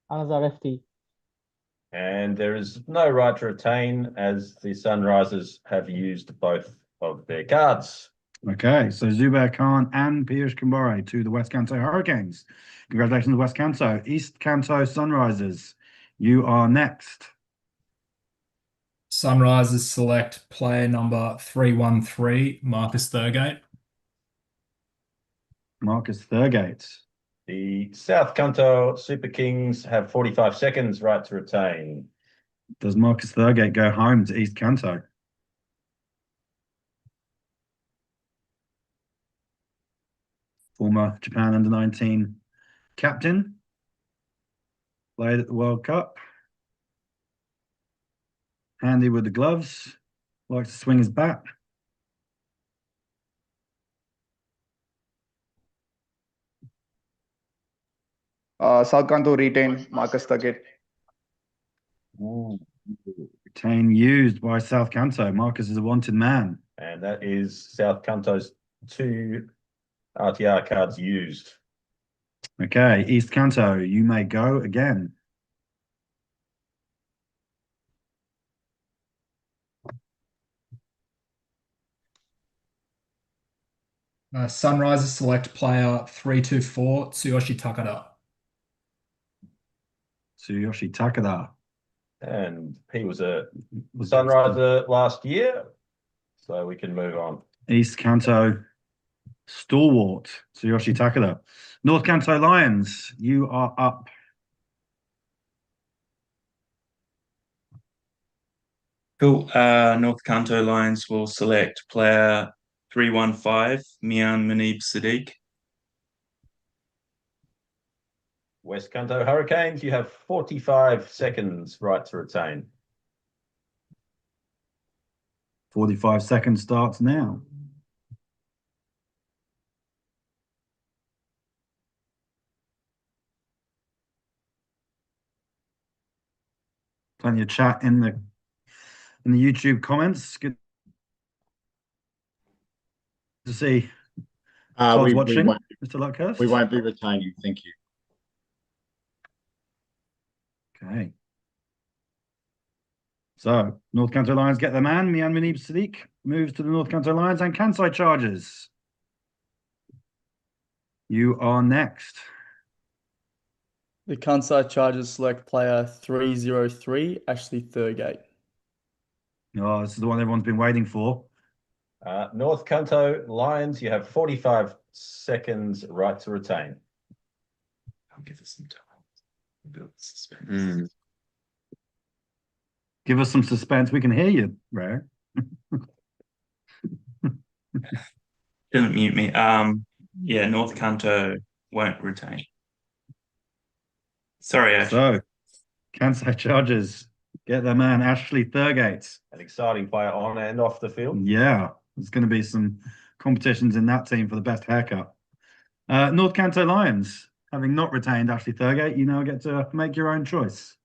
another lefty. And there is no right to retain as the Sunrisers have used both of their cards. Okay, so Zubair Khan and Piyush Kumbare to the West Kanto Hurricanes. Congratulations, West Kanto. East Kanto Sunrisers, you are next. Sunrisers select player number 313, Marcus Thurgate. Marcus Thurgate. The South Kanto Super Kings have 45 seconds right to retain. Does Marcus Thurgate go home to East Kanto? Former Japan under-19 captain. Played at the World Cup. Handy with the gloves. Likes to swing his bat. South Kanto retain Marcus Thurgate. Retain used by South Kanto. Marcus is a wanted man. And that is South Kanto's 2 RTR cards used. Okay, East Kanto, you may go again. Sunrisers select player 324, Tsuyoshi Takada. Tsuyoshi Takada. And he was a Sunriser last year, so we can move on. East Kanto stalwart, Tsuyoshi Takada. North Kanto Lions, you are up. Cool. North Kanto Lions will select player 315, Mian Manib Sadiq. West Kanto Hurricanes, you have 45 seconds right to retain. 45 seconds starts now. Plenty of chat in the YouTube comments. Good to see. Todd's watching, Mr. Luckhurst. We won't be retaining. Thank you. Okay. So, North Kanto Lions get their man. Mian Manib Sadiq moves to the North Kanto Lions and Kansai Chargers. You are next. The Kansai Chargers select player 303, Ashley Thurgate. Oh, this is the one everyone's been waiting for. North Kanto Lions, you have 45 seconds right to retain. I'll give us some time. Build suspense. Give us some suspense. We can hear you, Ray. Didn't mute me. Yeah, North Kanto won't retain. Sorry, Ash. So, Kansai Chargers get their man Ashley Thurgate. An exciting player on and off the field. Yeah, there's going to be some competitions in that team for the best haircut. North Canto Lions, having not retained Ashley Thurgate, you now get to make your own choice.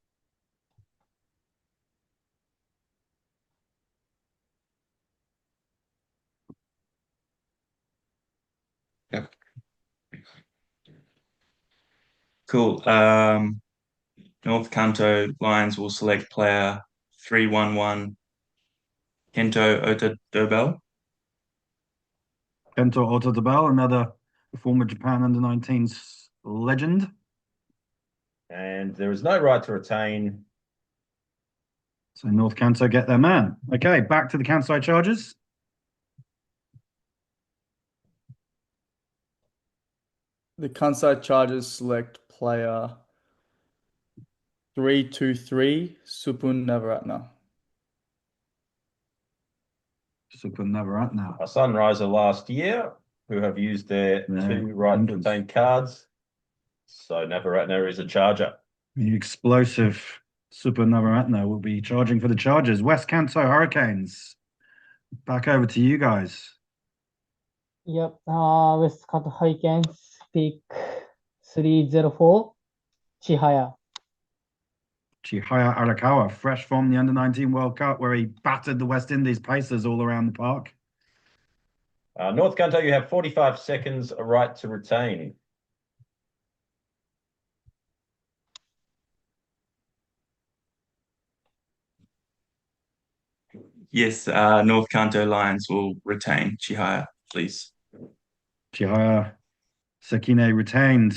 Yep. Cool. North Kanto Lions will select player 311 Kento Otadobel. Kento Otadobel, another former Japan under-19s legend. And there is no right to retain. So North Kanto get their man. Okay, back to the Kansai Chargers. The Kansai Chargers select player 323 Supun Navaratna. Super Navaratna. A Sunriser last year who have used their two right to retain cards. So Navaratna is a charger. The explosive Super Navaratna will be charging for the Chargers. West Kanto Hurricanes. Back over to you guys. Yep. West Kanto Hurricanes pick 304 Chihaya. Chihaya Arakawa, fresh from the Under-19 World Cup, where he battered the West Indies Pacers all around the park. North Kanto, you have 45 seconds, a right to retain. Yes, North Kanto Lions will retain Chihaya, please. Chihaya Sekine retained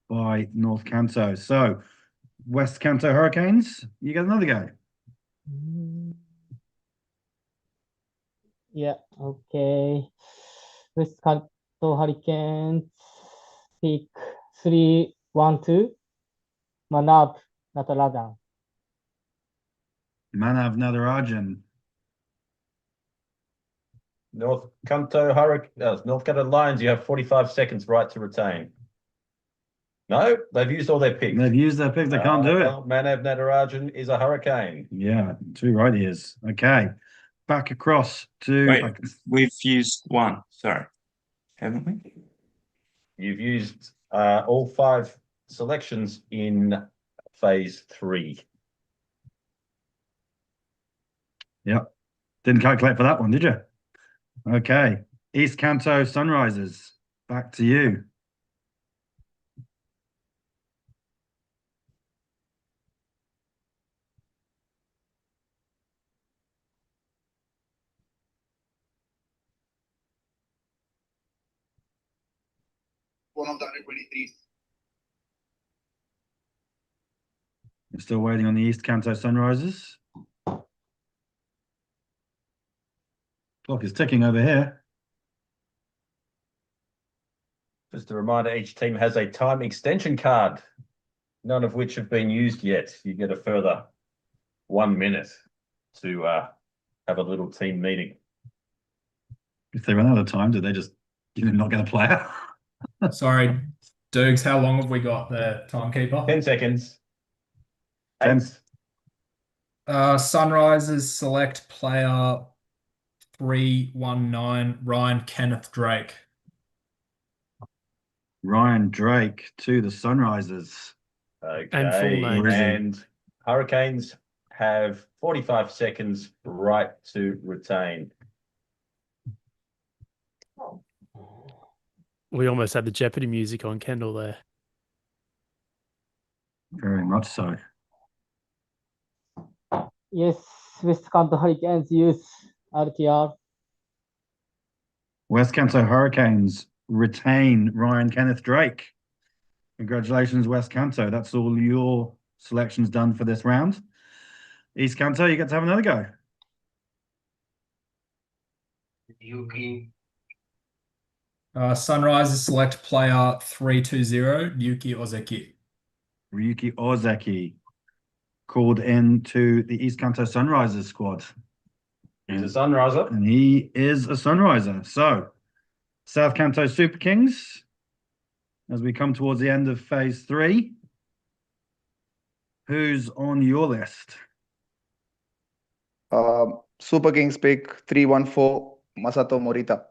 by North Kanto. So, West Kanto Hurricanes, you get another go. Yeah, okay. West Kanto Hurricanes pick 312 Manav Natarajan. Manav Natarajan. North Kanto Lions, you have 45 seconds, right to retain. No, they've used all their picks. They've used their picks, they can't do it. Manav Natarajan is a Hurricane. Yeah, too right he is. Okay, back across to... Wait, we've used one, sorry. Haven't we? You've used all 5 selections in phase 3. Yep. Didn't calculate for that one, did you? Okay. East Kanto Sunrisers. Back to you. We're still waiting on the East Kanto Sunrisers. Clock is ticking over here. Just a reminder, each team has a time extension card, none of which have been used yet. You get a further 1 minute to have a little team meeting. If they run out of time, do they just not get a player? Sorry, Dukes, how long have we got there, timekeeper? 10 seconds. 10. Sunrisers select player 319 Ryan Kenneth Drake. Ryan Drake to the Sunrisers. Okay. And full name. And Hurricanes have 45 seconds, right to retain. We almost had the Jeopardy music on Kendall there. Very much so. Yes, West Kanto Hurricanes use RTR. West Kanto Hurricanes retain Ryan Kenneth Drake. Congratulations, West Kanto. That's all your selections done for this round. East Kanto, you get to have another go. Yuki. Sunrisers select player 320 Yuki Ozeki. Ryuki Ozeki called into the East Kanto Sunrisers squad. He's a Sunriser. And he is a Sunriser. So, South Kanto Super Kings, as we come towards the end of phase 3. who's on your list? Super Kings pick 314, Masato Morita.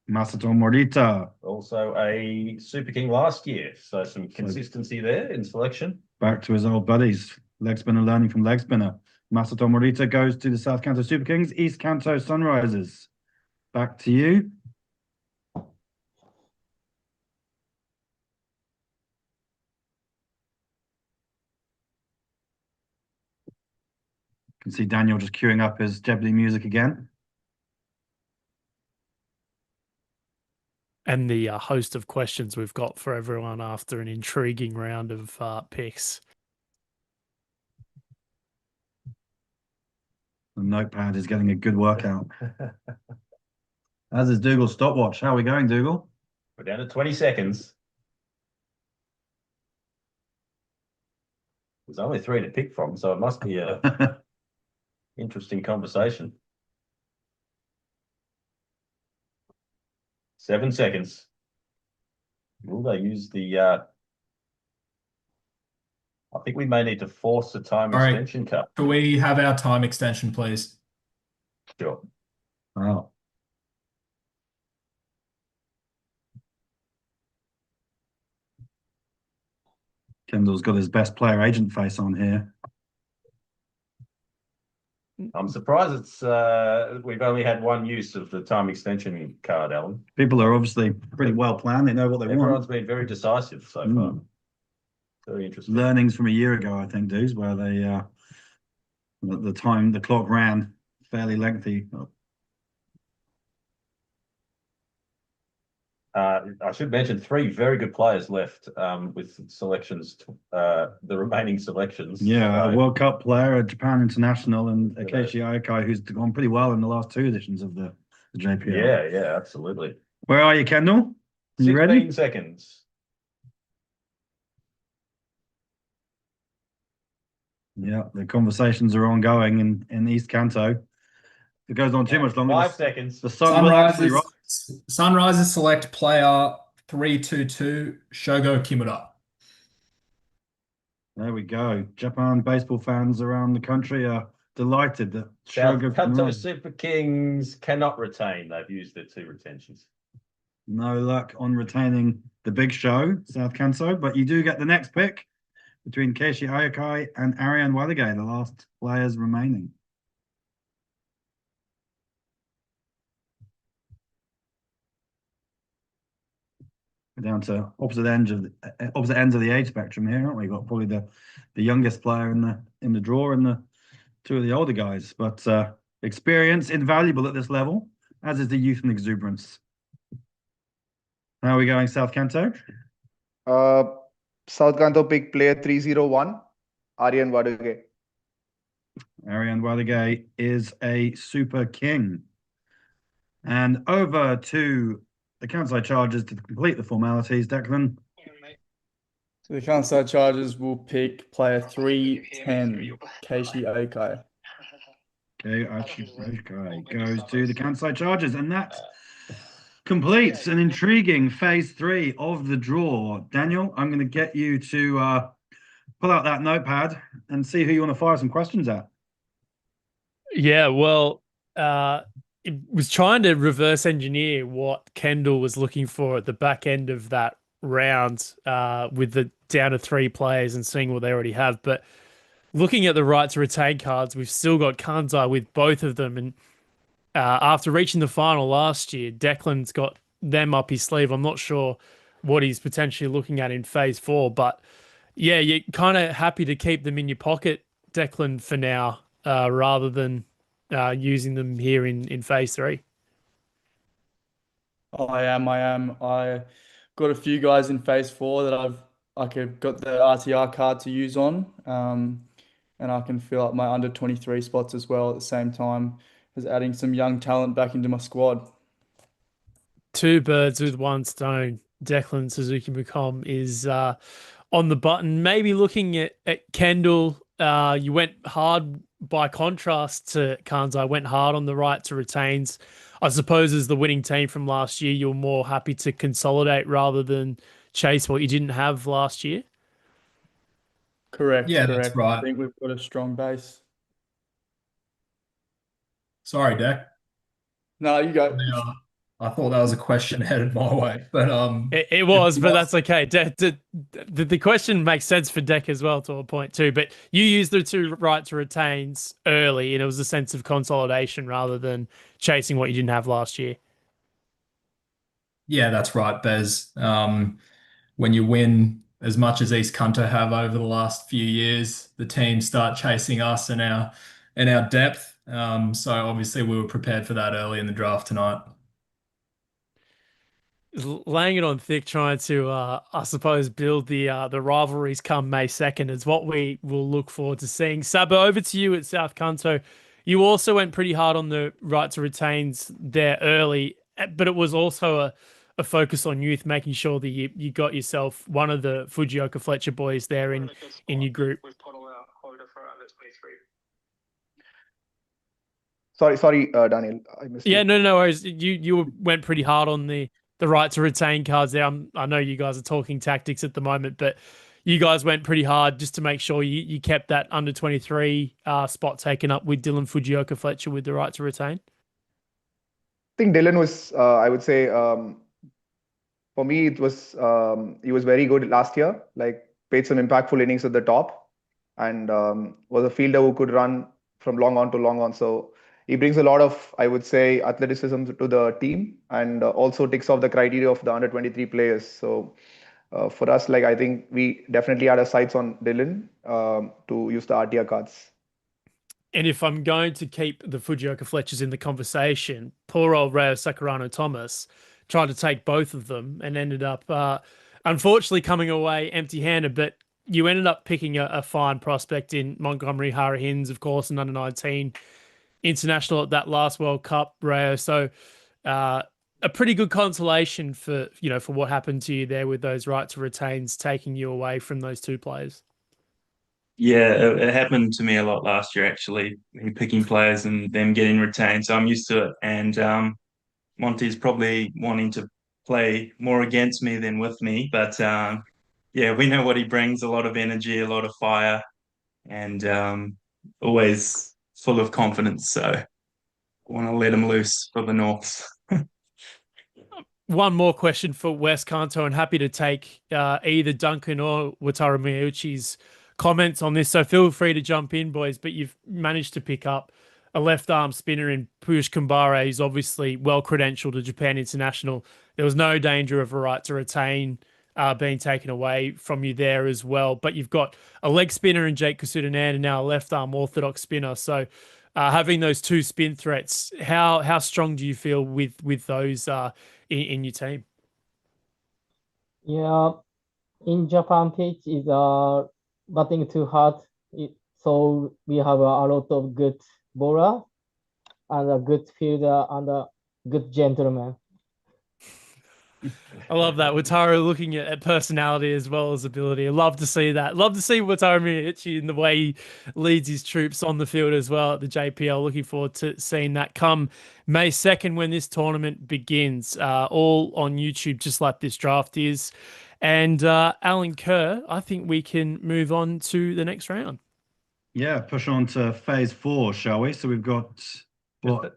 Masato Morita. Also a Super King last year, so some consistency there in selection. Back to his old buddies. Leg spinner learning from leg spinner. Masato Morita goes to the South Kanto Super Kings, East Kanto Sunrisers. Back to you. Can see Daniel just queuing up his Jeopardy music again. And the host of questions we've got for everyone after an intriguing round of picks. The notepad is getting a good workout. As is Dougal's stopwatch. How are we going, Dougal? We're down to 20 seconds. There's only 3 to pick from, so it must be a interesting conversation. 7 seconds. Will they use the I think we may need to force a time All right. extension cut. Can we have our time extension, please? Sure. Wow. Kendall's got his best player agent face on here. I'm surprised it's we've only had one use of the time extension card, Alan. People are obviously pretty well planned. They know what they Everyone's want. been very decisive so far. Very interesting. Learnings from a year ago, I think, dudes, where they the clock ran fairly lengthy. I should mention 3 very good players left with selections, the remaining selections. Yeah, a World Cup player, a Japan international, and Akechi Ayakai, who's gone pretty well in the last 2 editions of the JPL. Yeah, absolutely. Where are you, Kendall? Are you ready? 16 seconds. Yeah, the conversations are ongoing in East Kanto. If it goes on too much longer, 5 seconds. the sun will actually rise. Sunrisers select player 322, Shogo Kimura. There we go. Japan baseball fans around the country are delighted that South Shogo Kanto Kimura. Super Kings cannot retain. They've used their 2 retentions. No luck on retaining the big show, South Kanto, but you do get the next pick between Keishi Ayakai and Ariane Wadage, the last players remaining. We're down to opposite ends of the age spectrum here, aren't we? We've got probably the youngest player in the draw and the 2 of the older guys, but experience invaluable at this level, as is the youth and exuberance. How are we going, South Kanto? South Kanto pick player 301, Ariane Wadage. Ariane Wadage is a Super King. And over to the Kansai Chargers to complete the formalities. Declan. So the Kansai Chargers will pick player 310, Keishi Ayakai. Okay, goes to the Kansai Chargers, and that completes an intriguing phase 3 of the draw. Daniel, I'm going to get you to pull out that notepad and see who you want to fire some questions at. Yeah, well, it was trying to reverse engineer what Kendall was looking for at the back end of that round with the down to 3 players and seeing what they already have. But looking at the right to retain cards, we've still got Kansai with both of them. And after reaching the final last year, Declan's got them up his sleeve. I'm not sure what he's potentially looking at in phase 4, but yeah, you're kind of happy to keep them in your pocket, Declan, for now, rather than using them here in phase 3. I am. I got a few guys in phase 4 that I've got the RTR card to use on, and I can fill up my under 23 spots as well at the same time as adding some young talent back into my squad. 2 birds with 1 stone. Declan Suzuki Mukom is on the button. Maybe looking at Kendall, you went hard by contrast to Kansai, went hard on the right to retains. I suppose as the winning team from last year, you're more happy to consolidate rather than chase what you didn't have last year? Correct, Yeah, correct. that's right. I think we've got a strong base. Sorry, Deck. No, you go. I thought that was a question headed my way, but It was, but that's okay. The question makes sense for Deck as well to a point too. But you used the two right to retains early, and it was a sense of consolidation rather than chasing what you didn't have last year. yeah, that's right, Bez. When you win as much as East Kunta have over the last few years, the teams start chasing us and our depth. So obviously we were prepared for that early in the draft tonight. Laying it on thick, trying to, I suppose, build the rivalries come May 2nd is what we will look forward to seeing. Saba, over to you at South Cunto. You also went pretty hard on the right to retains there early, but it was also a focus on youth, making sure that you got yourself one of the Fujioka Fletcher boys there in your group. Sorry, Daniel, I missed Yeah, you. no worries. You went pretty hard on the right to retain cards there. I know you guys are talking tactics at the moment, but you guys went pretty hard just to make sure you kept that under 23 spot taken up with Dylan Fujioka Fletcher with the right to retain. I think Dylan was, I would say, for me, it was he was very good last year. Like played some impactful innings at the top, and was a fielder who could run from long on to long on. So he brings a lot of, I would say, athleticism to the team, and also ticks off the criteria of the under 23 players. So for us, like I think we definitely had our sights on Dylan to use the RTR cards. And if I'm going to keep the Fujioka Fletchers in the conversation, poor old Reo Sakurano Thomas tried to take both of them and ended up, unfortunately, coming away empty-handed. But you ended up picking a fine prospect in Montgomery Harahins, of course, an under-19 international at that last World Cup, Reo. So a pretty good consolation for what happened to you there with those right to retains taking you away from those two players. Yeah, it happened to me a lot last year, actually, picking players and them getting retained. So I'm used to it. And Monty's probably wanting to play more against me than with me. But yeah, we know what he brings, a lot of energy, a lot of fire, and always full of confidence. So I want to let him loose for the Norths. One more question for Wes Kanto, and happy to take either Duncan or Wataru Miyauchi's comments on this. So feel free to jump in, boys. But you've managed to pick up a left arm spinner in Piyush Kumbhara. He's obviously well credentialed to Japan International. There was no danger of a right to retain being taken away from you there as well. But you've got a leg spinner in Jake Kusudanan and now a left arm orthodox spinner. So having those two spin threats, how strong do you feel with those in your team? Yeah, in Japan, pitch is batting too hard. So we have a lot of good bowler and a good fielder and a good gentleman. I love that. Wataru looking at personality as well as ability. I love to see that. Love to see Wataru Miyachi in the way he leads his troops on the field as well at the JPL. Looking forward to seeing that come May 2nd when this tournament begins. All on YouTube, just like this draft is. And Alan Kerr, I think we can move on to the next round. Yeah, push on to phase 4, shall we? So we've got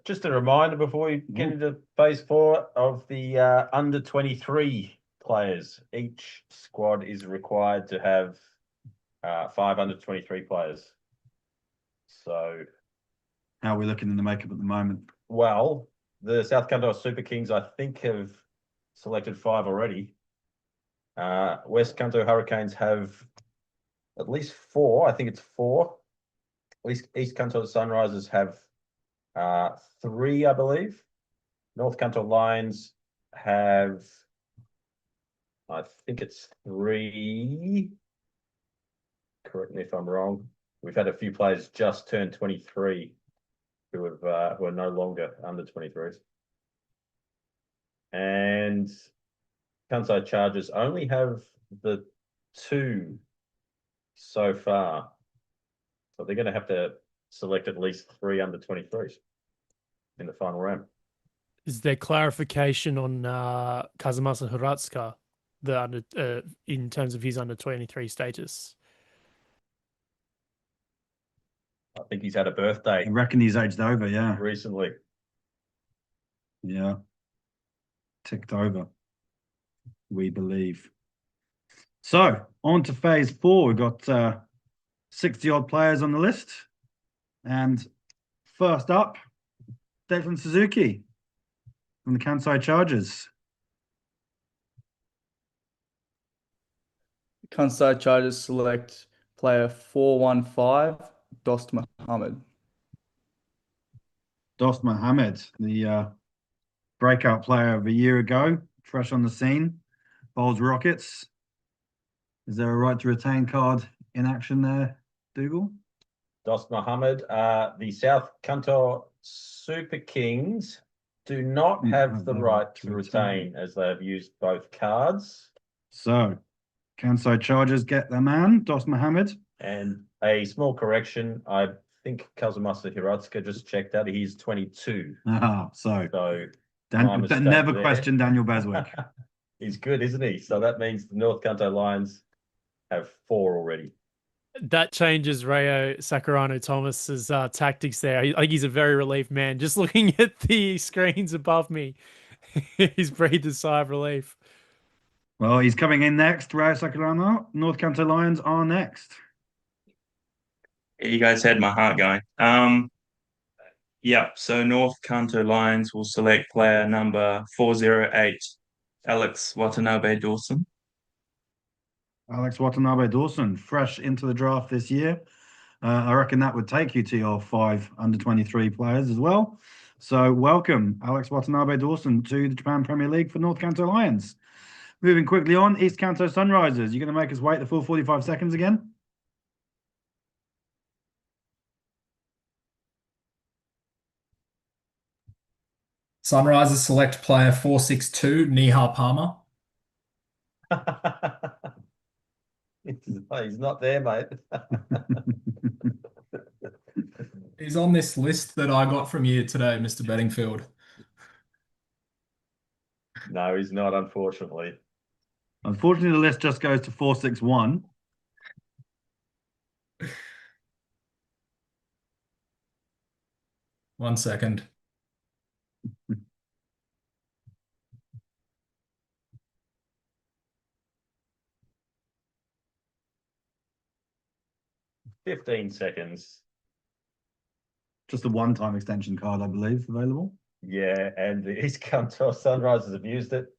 Just a reminder before we get into phase 4 of the under 23 players. Each squad is required to have 5 under 23 players. So, how are we looking in the makeup at the moment? Well, the South Kunta Super Kings, I think, have selected 5 already. West Kunta Hurricanes have at least 4. I think it's 4. At least East Kunta Sunrisers have 3, I believe. North Kunta Lions have, I think it's 3. Correct me if I'm wrong. We've had a few players just turn 23 who are no longer under 23s. And Kansai Chargers only have the 2 so far. So they're going to have to select at least 3 under 23s in the final round. Is there clarification on Kazumasa Hiratsuka in terms of his under 23 status? I think he's had a birthday I reckon he's aged over, yeah. recently. Yeah. Ticked over, we believe. So on to phase 4. We've got 60 odd players on the list. And first up, Declan Suzuki from the Kansai Chargers. Kansai Chargers select player 415, Dost Mohammed. Dost Mohammed, the breakout player of a year ago, fresh on the scene, bowls Rockets. Is there a right to retain card in action there, Dougal? Dost Mohammed, the South Kanto Super Kings do not have the right to retain as they have used both cards. So, Kansai Chargers get their man, Dost Mohammed. And a small correction, I think Kazumasa Hiratsuka just checked out. He's 22. So my mistake never there. question Daniel Beswick. He's good, isn't he? So that means the North Kanto Lions have 4 already. That changes Rayo Sakurano Thomas's tactics there. I think he's a very relieved man. Just looking at the screens above me, he's breathed a sigh of relief. Well, he's coming in next. Rayo Sakurano. North Kanto Lions are next. You guys had my heart going. Yeah, so North Kanto Lions will select player number 408, Alex Watanabe Dawson. Alex Watanabe Dawson, fresh into the draft this year. I reckon that would take you to your 5 under-23 players as well. So welcome, Alex Watanabe Dawson, to the Japan Premier League for North Kanto Lions. Moving quickly on, East Kanto Sunrisers. You're going to make us wait the full 45 seconds again? Sunrisers select player 462, Niha Palmer. He's not there, mate. He's on this list that I got from you today, Mr. Bettingfield. No, he's not, unfortunately. Unfortunately, the list just goes to 461. One second. $15 seconds. Just a one-time extension card, I believe, available. Yeah, and the East Kanto Sunrisers have used it.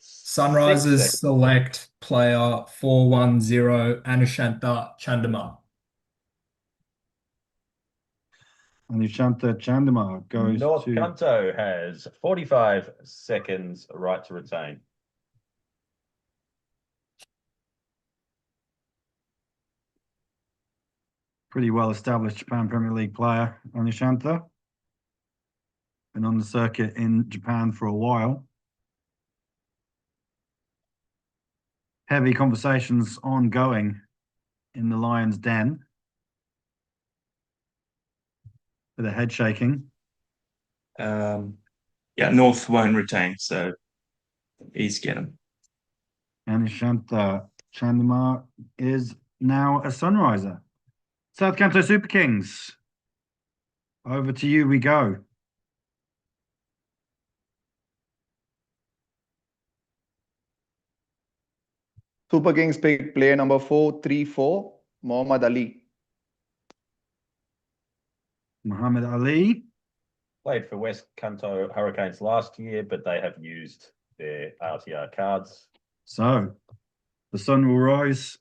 Sunrisers select player 410, Anushanta Chandama. Anushanta Chandama goes North to... Kanto has 45 seconds right to retain. Pretty well-established Japan Premier League player, Anushanta. Been on the circuit in Japan for a while. Heavy conversations ongoing in the Lions' den. With a head shaking. Yeah, North won't retain, so he's get him. Anushanta Chandama is now a Sunriser. South Kanto Super Kings. Over to you we go. Super Kings pick player number 434, Muhammad Ali. Muhammad Ali. Played for West Kanto Hurricanes last year, but they have used their RTR cards. So, the sun will rise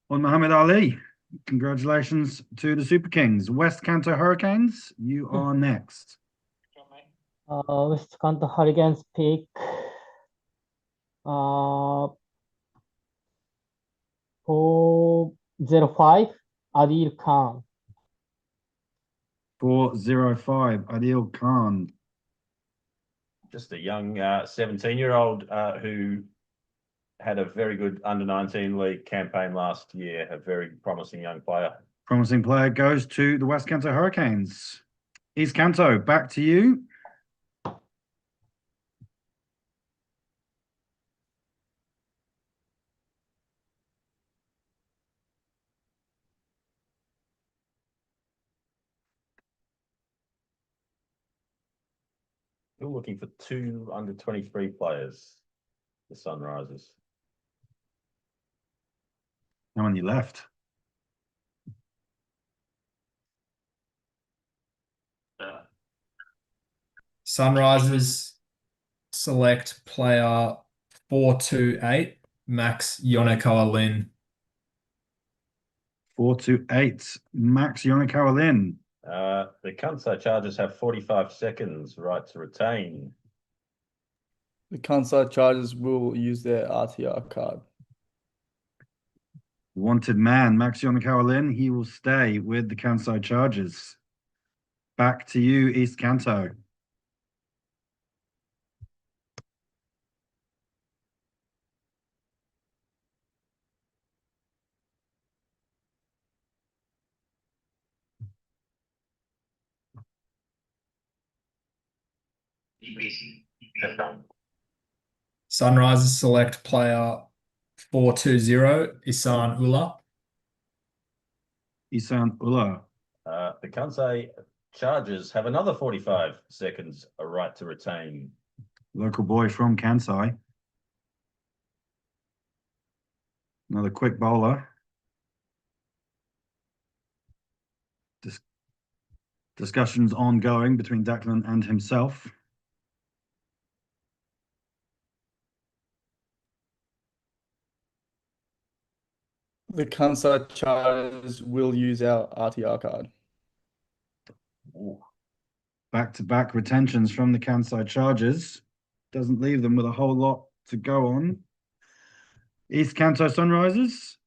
on Muhammad Ali. Congratulations to the Super Kings. West Kanto Hurricanes, you are next. West Kanto Hurricanes pick 405, Adil Khan. 405, Adil Khan. Just a young 17-year-old who had a very good under-19 league campaign last year, a very promising young player. Promising player goes to the West Kanto Hurricanes. East Kanto, back to you. Still looking for 2 under 23 players. The Sunrisers. How many left? Sunrisers select player 428, Max Yonekawa Lin. 428, Max Yonekawa Lin. The Kansai Chargers have 45 seconds right to retain. The Kansai Chargers will use their RTR card. Wanted man, Max Yonekawa Lin. He will stay with the Kansai Chargers. Back to you, East Kanto. Sunrisers select player 420, Isan Ula. Isan Ula. The Kansai Chargers have another 45 seconds, a right to retain. Local boy from Kansai. Another quick bowler. Discussions ongoing between Declan and himself. The Kansai Chargers will use our RTR card. Back-to-back retentions from the Kansai Chargers. Doesn't leave them with a whole lot to go on. East Kanto Sunrisers.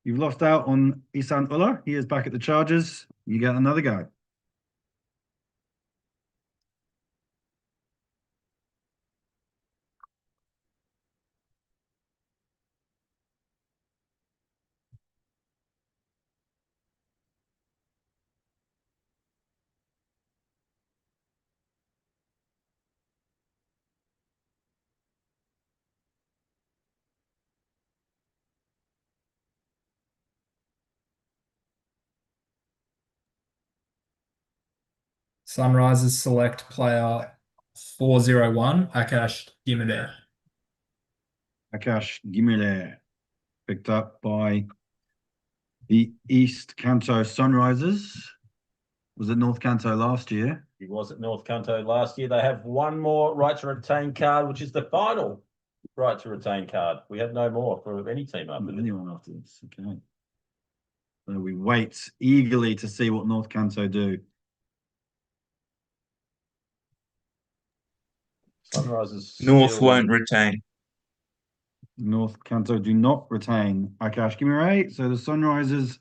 You've lost out on Isan Ula. He is back at the Chargers. You get another go. Sunrisers select player 401, Akash Gimade. Akash Gimile, picked up by the East Kanto Sunrisers. Was it North Kanto last year? He was at North Kanto last year. They have one more right to retain card, which is the final right to retain card. We have no more for any team after this. Anyone after this? Okay. So we wait eagerly to see what North Kanto do. Sunrisers. North still- won't retain. North Kanto do not retain Akash Gimire, so the Sunrisers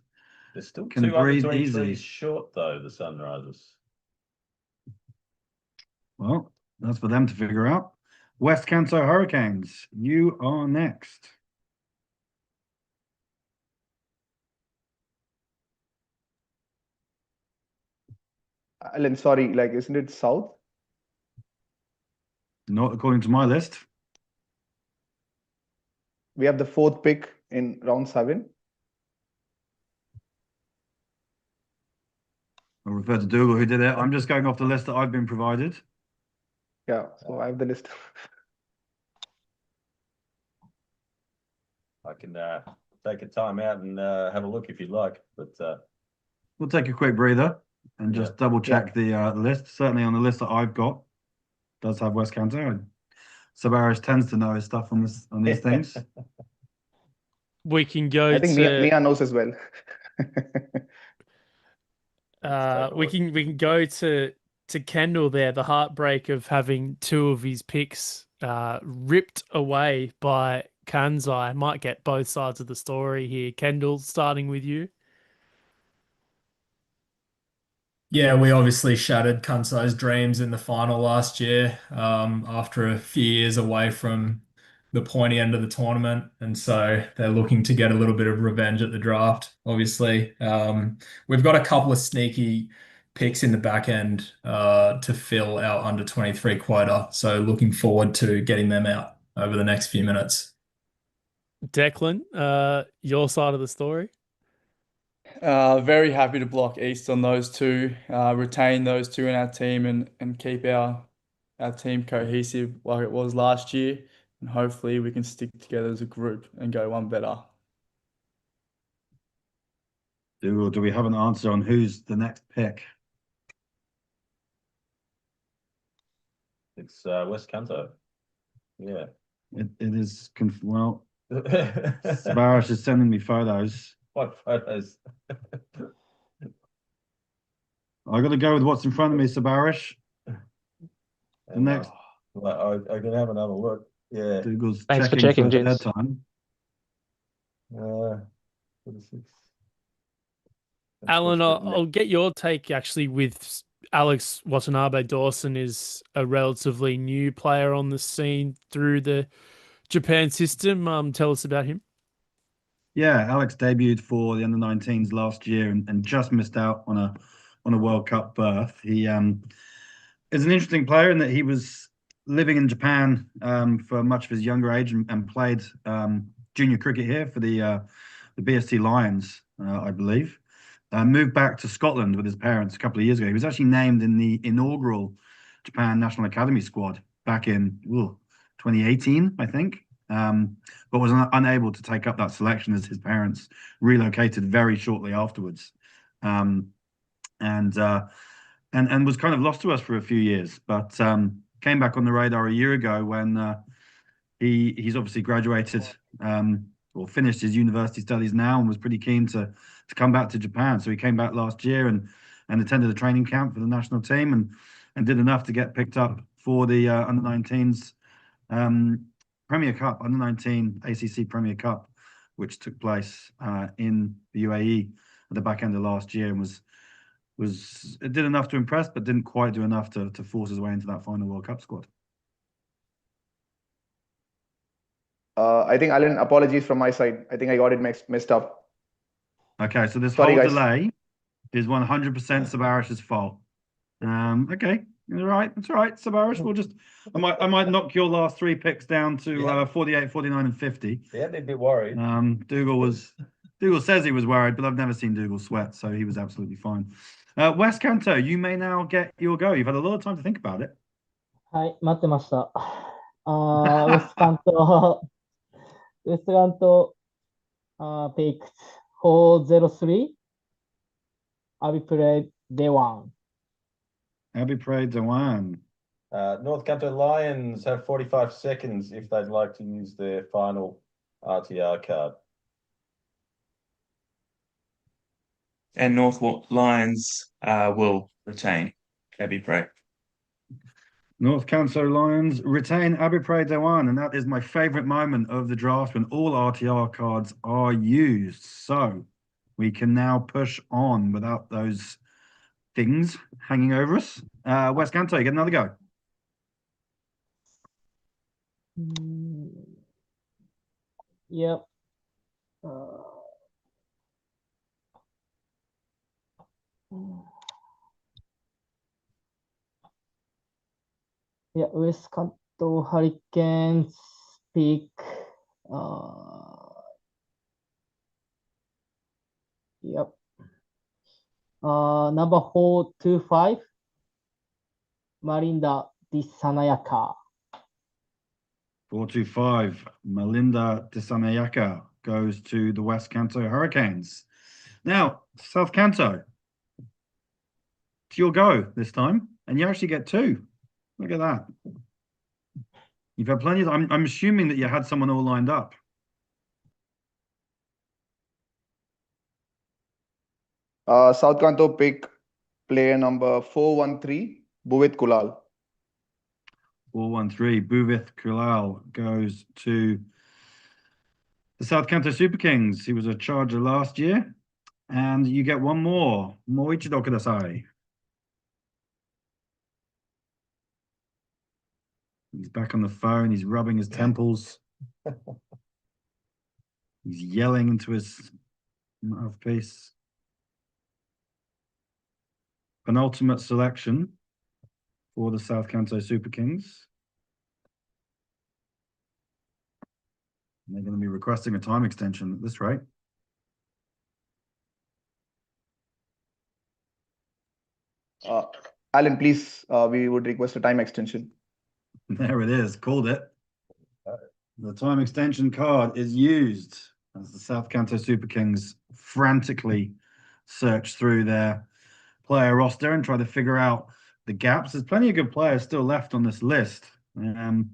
They're still can 2 under breathe 23 easy. short, though, the Sunrisers. Well, that's for them to figure out. West Kanto Hurricanes, you are next. Alan, sorry, like, isn't it South? Not according to my list. We have the 4th pick in round 7. I'll refer to Dougal who did it. I'm just going off the list that I've been provided. Yeah, so I have the list. I can take a time out and have a look if you'd like. But We'll take a quick breather and just double check the list. Certainly on the list that I've got, does have West Kanto. Sabaris tends to know his stuff on these things. We can go I think to Mia knows as well. we can go to Kendall there. The heartbreak of having 2 of his picks ripped away by Kansai. Might get both sides of the story here. Kendall, starting with you. Yeah, we obviously shattered Kansai's dreams in the final last year after a few years away from the pointy end of the tournament. And so they're looking to get a little bit of revenge at the draft, obviously. We've got a couple of sneaky picks in the back end to fill our under 23 quota. So looking forward to getting them out over the next few minutes. Declan, your side of the story. Very happy to block East on those 2, retain those 2 in our team and keep our our team cohesive like it was last year, and hopefully we can stick together as a group and go one better. Do we have an answer on who's the next pick? It's West Canto. Yeah. It is well. Sabarish is sending me photos. What photos? I got to go with what's in front of me, Sabarish. The next. Well, I can have another look. Yeah. Dougal's Thanks for checking checking, for a third gents. time. 46. Alan, That's written I'll get your take actually with Alex Watanabe Dawson is a relatively new player on the scene through the Japan system. Tell us about him. Yeah, Alex debuted for the under-19s last year and just missed out on a World Cup berth. He is an interesting player in that he was living in Japan for much of his younger age and played junior cricket here for the BST Lions, I believe. Moved back to Scotland with his parents a couple of years ago. He was actually named in the inaugural Japan National Academy squad back in 2018, I think, but was unable to take up that selection as his parents relocated very shortly afterwards, and was kind of lost to us for a few years, but came back on the radar a year ago when he's obviously graduated or finished his university studies now and was pretty keen to come back to Japan. So he came back last year and attended a training camp for the national team and did enough to get picked up for the under-19s Premier Cup, under-19 ACC Premier Cup, which took place in the UAE at the back end of last year and it did enough to impress, but didn't quite do enough to force his way into that final World Cup squad. I think, Alan, apologies from my side. I think I got it messed up. Okay, so this Sorry, whole guys. delay is 100% Sabarish's fault. Okay, all right, that's all right, Sabarish. We'll just, I might knock your last three picks down to 48, 49, and 50. Yeah, they'd be worried. Dougal says he was worried, but I've never seen Dougal sweat, so he was absolutely fine. West Canto, you may now get your go. You've had a lot of time to think about it. はい、待ってました。ウエスカント、ウエスカント、picked 403. Abi played day one. Abipray Dewan. North Canto Lions have 45 seconds if they'd like to use their final RTR card. And North Lions will retain Abby Prey. North Canto Lions retain Abipray Dewan, and that is my favorite moment of the draft when all RTR cards are used. So we can now push on without those things hanging over us. West Canto, you get another go. Yep. Yeah, West Kanto Hurricanes pick. Yep. Number 425, Malinda Disanayaka. 425, Melinda Disanayaka goes to the West Canto Hurricanes. Now, South Canto, it's your go this time, and you actually get two. Look at that. You've had plenty of, I'm assuming that you had someone all lined up. South Kanto pick player number 413, Buvit Kulal. 413, Buvith Kulal goes to the South Canto Super Kings. He was a Charger last year. And you get one more. Moichido kudasai. He's back on the phone. He's rubbing his temples. He's yelling into his mouthpiece. Penultimate selection for the South Canto Super Kings. They're going to be requesting a time extension at this rate. Alan, please, we would request a time extension. There it is. Called it. The time extension card is used as the South Canto Super Kings frantically search through their player roster and try to figure out the gaps. There's plenty of good players still left on this list. And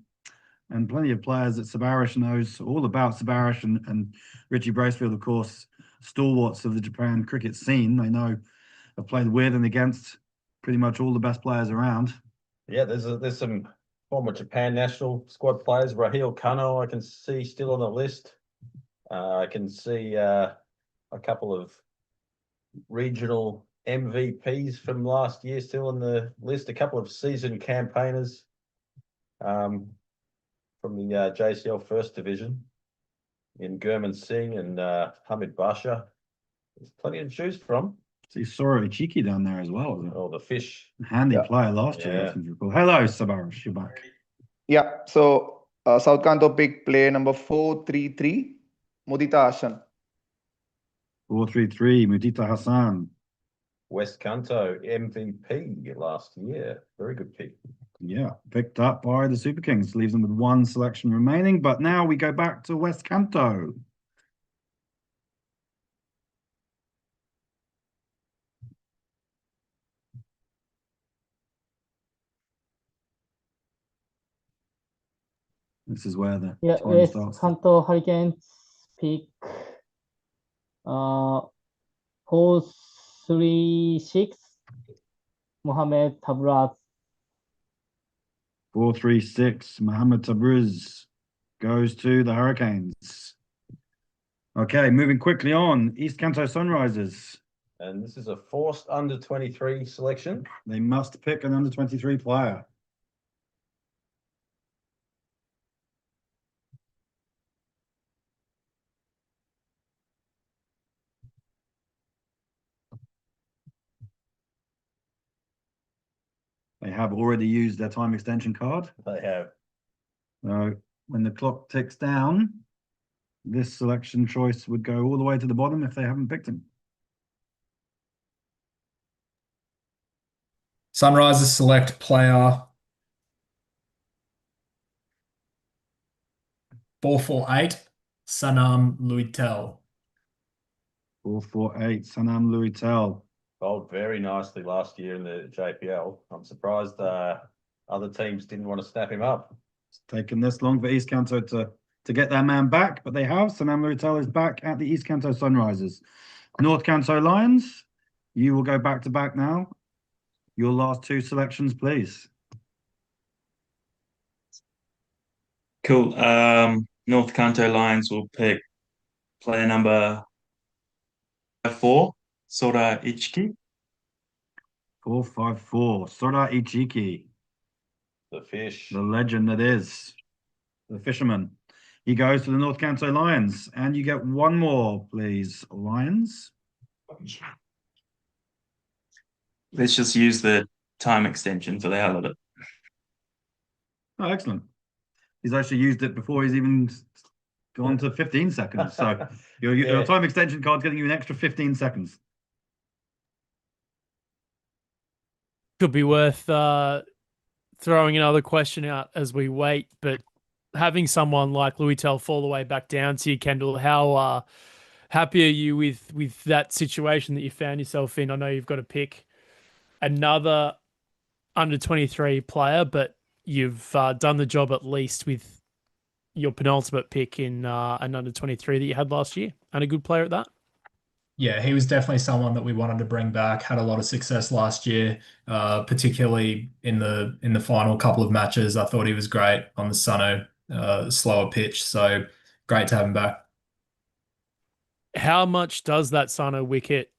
plenty of players that Sabarish knows all about. Sabarish and Richie Bracefield, of course, stalwarts of the Japan cricket scene. They know have played with and against pretty much all the best players around. Yeah, there's some former Japan national squad players. Raheel Kano, I can see still on the list. I can see a couple of regional MVPs from last year still on the list. A couple of seasoned campaigners from the JCL First Division in Gurman Singh and Hamid Basha. There's plenty to choose from. See Soro Ichiki down there as well. Oh, the fish. Handy player last year, I seem to recall. Hello, Sabarish, you're back. Yeah, so South Kanto pick player number 433, Mudita Hassan. 433, Mudita Hassan. West Kanto MVP last year. Very good pick. Yeah, picked up by the Super Kings. Leaves them with one selection remaining. But now we go back to West Kanto. This is where the time West starts. Kanto Hurricanes pick 436, Mohamed Tabraz. 436, Mohamed Tabriz goes to the Hurricanes. Okay, moving quickly on. East Kanto Sunrisers. And this is a forced under 23 selection. They must pick an under 23 player. They have already used their time extension card. They have. So when the clock ticks down, this selection choice would go all the way to the bottom if they haven't picked him. Sunrisers select player 448, Sanam Luitel. 448, Sanam Luitel. Bowled very nicely last year in the JPL. I'm surprised other teams didn't want to snap him up. It's taken this long for East Kanto to get their man back, but they have. Sanam Luitel is back at the East Kanto Sunrisers. North Kanto Lions, you will go back to back now. Your last two selections, please. Cool. North Kanto Lions will pick player number 4, Sora Ichiki. 454, Sora Ichiki. The fish. The legend that is. The fisherman. He goes to the North Kanto Lions. And you get one more, please, Lions. Let's just use the time extension for the hell of it. Oh, excellent. He's actually used it before he's even gone to 15 seconds. So your time extension card's getting you an extra 15 seconds. Could be worth throwing another question out as we wait, but having someone like Luitel fall the way back down to you, Kendall, how happy are you with that situation that you found yourself in? I know you've got to pick another under 23 player, but you've done the job at least with your penultimate pick in an under 23 that you had last year, and a good player at that. Yeah, he was definitely someone that we wanted to bring back. Had a lot of success last year, particularly in the final couple of matches. I thought he was great on the Sunno slower pitch. So great to have him back. How much does that Sunno wicket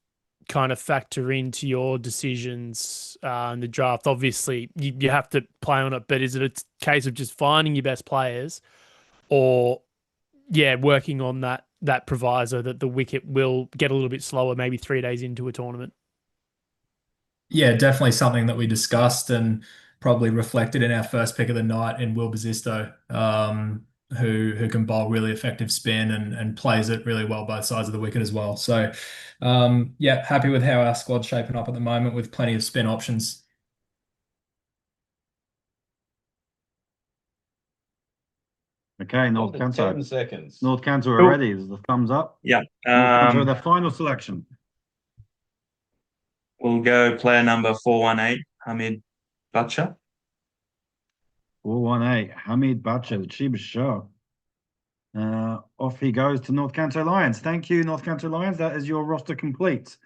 kind of factor into your decisions in the draft? Obviously, you have to play on it, but is it a case of just finding your best players, or working on that proviso that the wicket will get a little bit slower, maybe 3 days into a tournament? Yeah, definitely something that we discussed and probably reflected in our first pick of the night in Will Basisto, who can bowl really effective spin and plays it really well both sides of the wicket as well. So, happy with how our squad's shaping up at the moment with plenty of spin options. Okay, North Under Canto. 10 seconds. North Canto already. There's a thumbs up. Yeah. North Canto, their final selection. We'll go player number 418, Hamid Bacha. 418, Hamid Bacha, the Chiba Shah. Off he goes to North Canto Lions. Thank you, North Canto Lions. That is your roster complete.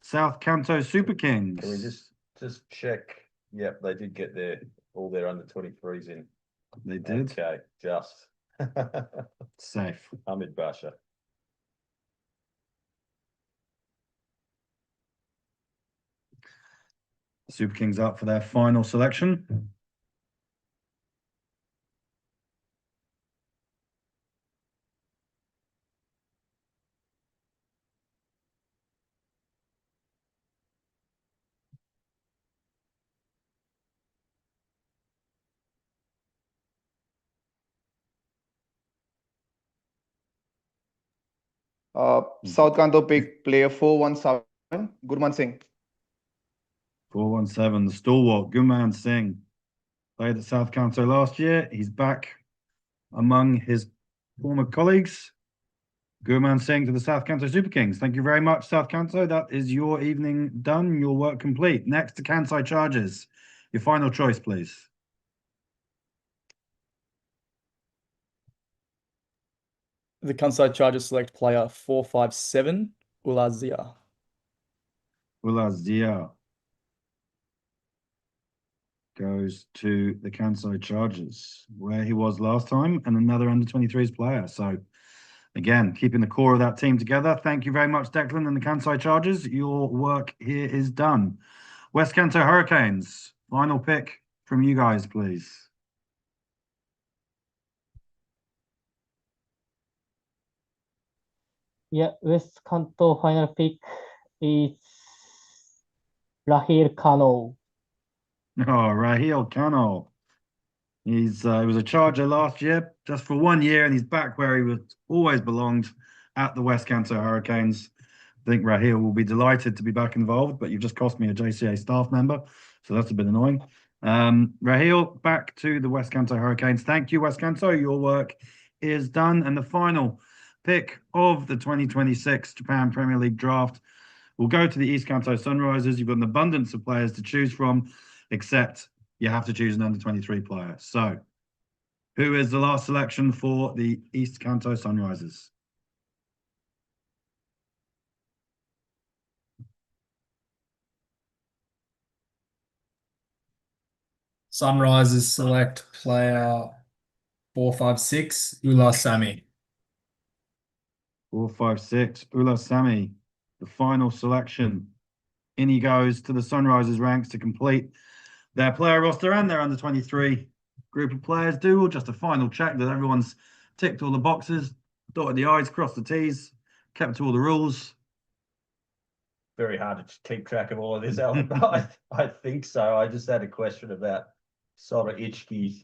South Canto Super Kings. Can we just check? Yep, they did get all their under 23s in. They did. Okay, just Safe. Hamid Basha. Super Kings up for their final selection. South Kanto pick player 417, Gurman Singh. 417, the stalwart, Gurman Singh. Played at South Canto last year. He's back among his former colleagues. Gurman Singh to the South Canto Super Kings. Thank you very much, South Canto. That is your evening done, your work complete. Next to Kansai Chargers. Your final choice, please. The Kansai Chargers select player 457, Ulazia. Ulazia goes to the Kansai Chargers, where he was last time, and another under-23s player. So, again, keeping the core of that team together. Thank you very much, Declan and the Kansai Chargers. Your work here is done. West Kanto Hurricanes, final pick from you guys, please. Yeah, West Kanto final pick is Rahil Kano. Oh, Rahil Kano. He was a Charger last year, just for 1 year, and he's back where he was always belonged at the West Kanto Hurricanes. I think Rahil will be delighted to be back involved, but you've just cost me a JCA staff member, so that's a bit annoying. Rahil, back to the West Kanto Hurricanes. Thank you, West Kanto. Your work is done. And the final pick of the 2026 Japan Premier League draft will go to the East Kanto Sunrisers. You've got an abundance of players to choose from, except you have to choose an under-23 player. So, who is the last selection for the East Kanto Sunrisers? Sunrisers select player 456, Ula Sami. 456, Ula Sami, the final selection. In he goes to the Sunrisers ranks to complete their player roster and their under-23 group of players. Do just a final check that everyone's ticked all the boxes, dotted the I's, crossed the T's, kept to all the rules. Very hard to keep track of all of this, Alan, but I think so. I just had a question about Sora Ichki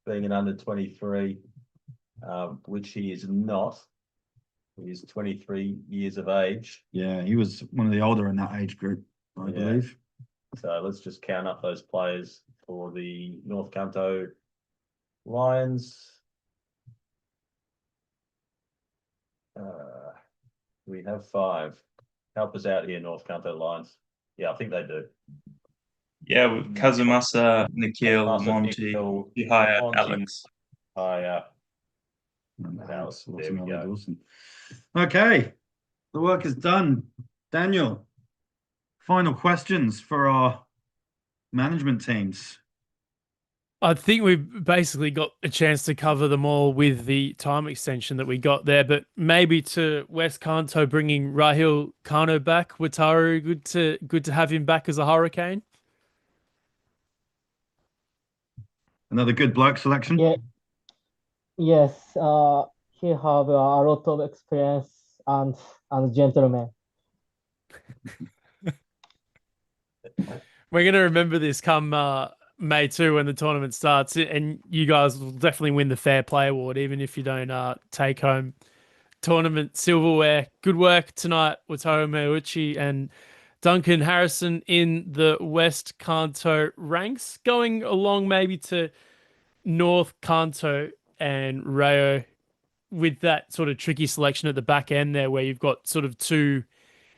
being an under-23, which he is not. He is 23 years of age. Yeah, he was one of the older in that age group, I believe. So let's just count up those players for the North Kanto Lions. We have 5. Help us out here, North Kanto Lions. Yeah, I think they do. Yeah, with Kazumasa, Nikhil, Kazumasa, Monty, Nikhil, Ihaya, Monty, Alex. There we go. Awesome. Okay, the work is done. Daniel, final questions for our management teams. I think we've basically got a chance to cover them all with the time extension that we got there, but maybe to West Kanto bringing Rahil Kano back, Wataru, good to have him back as a Hurricane. Another good bloke selection. Yeah. Yes, he have a lot of experience and gentleman. We're gonna remember this come May 2 when the tournament starts, and you guys will definitely win the Fair Play Award, even if you don't take home tournament silverware. Good work tonight, Wataru Meuchi and Duncan Harrison in the West Kanto ranks. Going along maybe to North Kanto, and Rayo with that sort of tricky selection at the back end there where you've got sort of two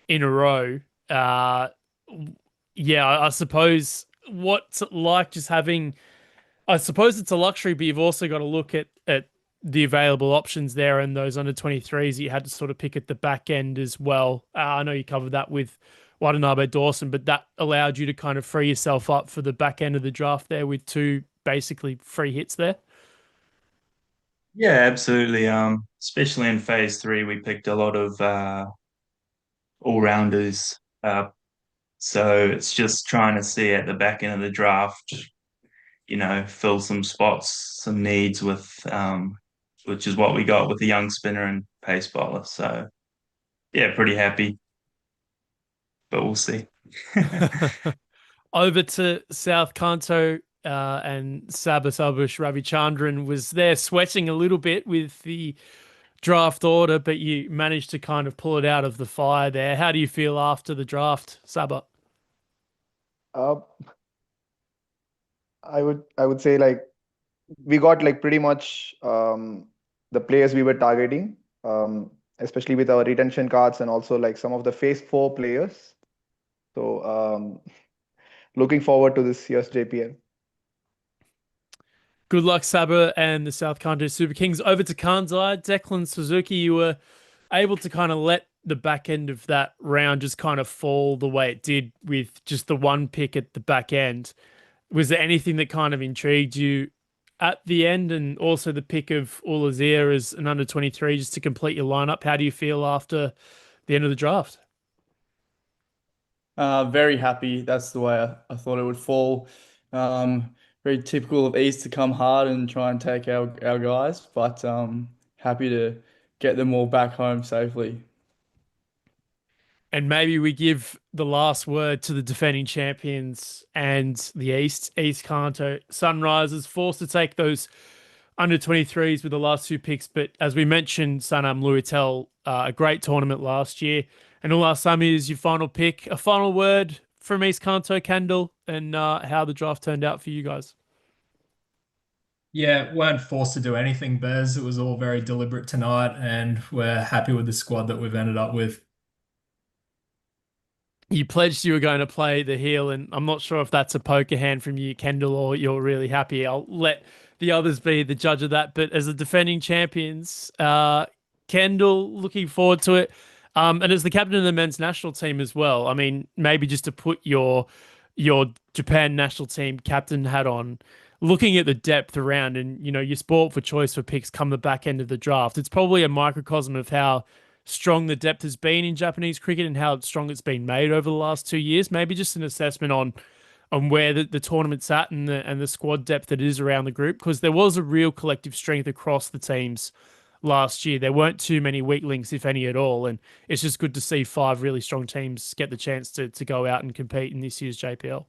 in a row. Yeah, I suppose what's it like just having, I suppose it's a luxury, but you've also got to look at the available options there and those under 23s that you had to sort of pick at the back end as well. I know you covered that with Watanabe Dawson, but that allowed you to kind of free yourself up for the back end of the draft there with two basically free hits there. Yeah, absolutely. Especially in phase three, we picked a lot of all-rounders. So it's just trying to see at the back end of the draft, fill some spots, some needs with, which is what we got with the young spinner and pace bowler. So yeah, pretty happy, but we'll see. Over to South Kanto, and Sabush Ravichandran was there sweating a little bit with the draft order, but you managed to kind of pull it out of the fire there. How do you feel after the draft, Saba? I would say like we got like pretty much the players we were targeting, especially with our retention cards and also like some of the phase 4 players. So looking forward to this year's JPL. Good luck, Saba and the South Kanto Super Kings. Over to Kansai, Declan Suzuki, you were able to kind of let the back end of that round just kind of fall the way it did with just the one pick at the back end. Was there anything that kind of intrigued you at the end, and also the pick of Ulazir as an under 23 just to complete your lineup? How do you feel after the end of the draft? Very happy. That's the way I thought it would fall. Very typical of East to come hard and try and take our guys, but happy to get them all back home safely. And maybe we give the last word to the defending champions and the East Kanto Sunrisers, forced to take those under 23s with the last two picks. But as we mentioned, Sanam Luitel, a great tournament last year. And all our Sami is your final pick. A final word from East Kanto, Kendall, and how the draft turned out for you guys. Yeah, weren't forced to do anything, Bez. It was all very deliberate tonight, and we're happy with the squad that we've ended up with. You pledged you were going to play the heel, and I'm not sure if that's a poker hand from you, Kendall, or you're really happy. I'll let the others be the judge of that. But as the defending champions, Kendall, looking forward to it. And as the captain of the men's national team as well, I mean, maybe just to put your Japan national team captain hat on, looking at the depth around and, your sport for choice for picks come the back end of the draft, it's probably a microcosm of how strong the depth has been in Japanese cricket and how strong it's been made over the last 2 years. Maybe just an assessment on where the tournament's at and the squad depth that is around the group, because there was a real collective strength across the teams last year. There weren't too many weak links, if any at all, and it's just good to see 5 really strong teams get the chance to go out and compete in this year's JPL.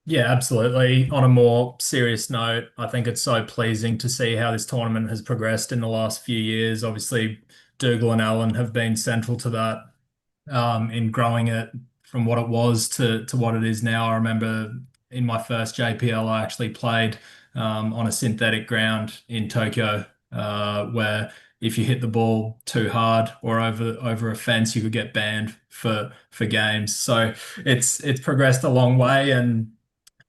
Yeah, absolutely. On a more serious note, I think it's so pleasing to see how this tournament has progressed in the last few years. Obviously, Dougal and Alan have been central to that, in growing it from what it was to what it is now. I remember in my first JPL, I actually played on a synthetic ground in Tokyo, where if you hit the ball too hard or over a fence, you could get banned for games. So it's progressed a long way, and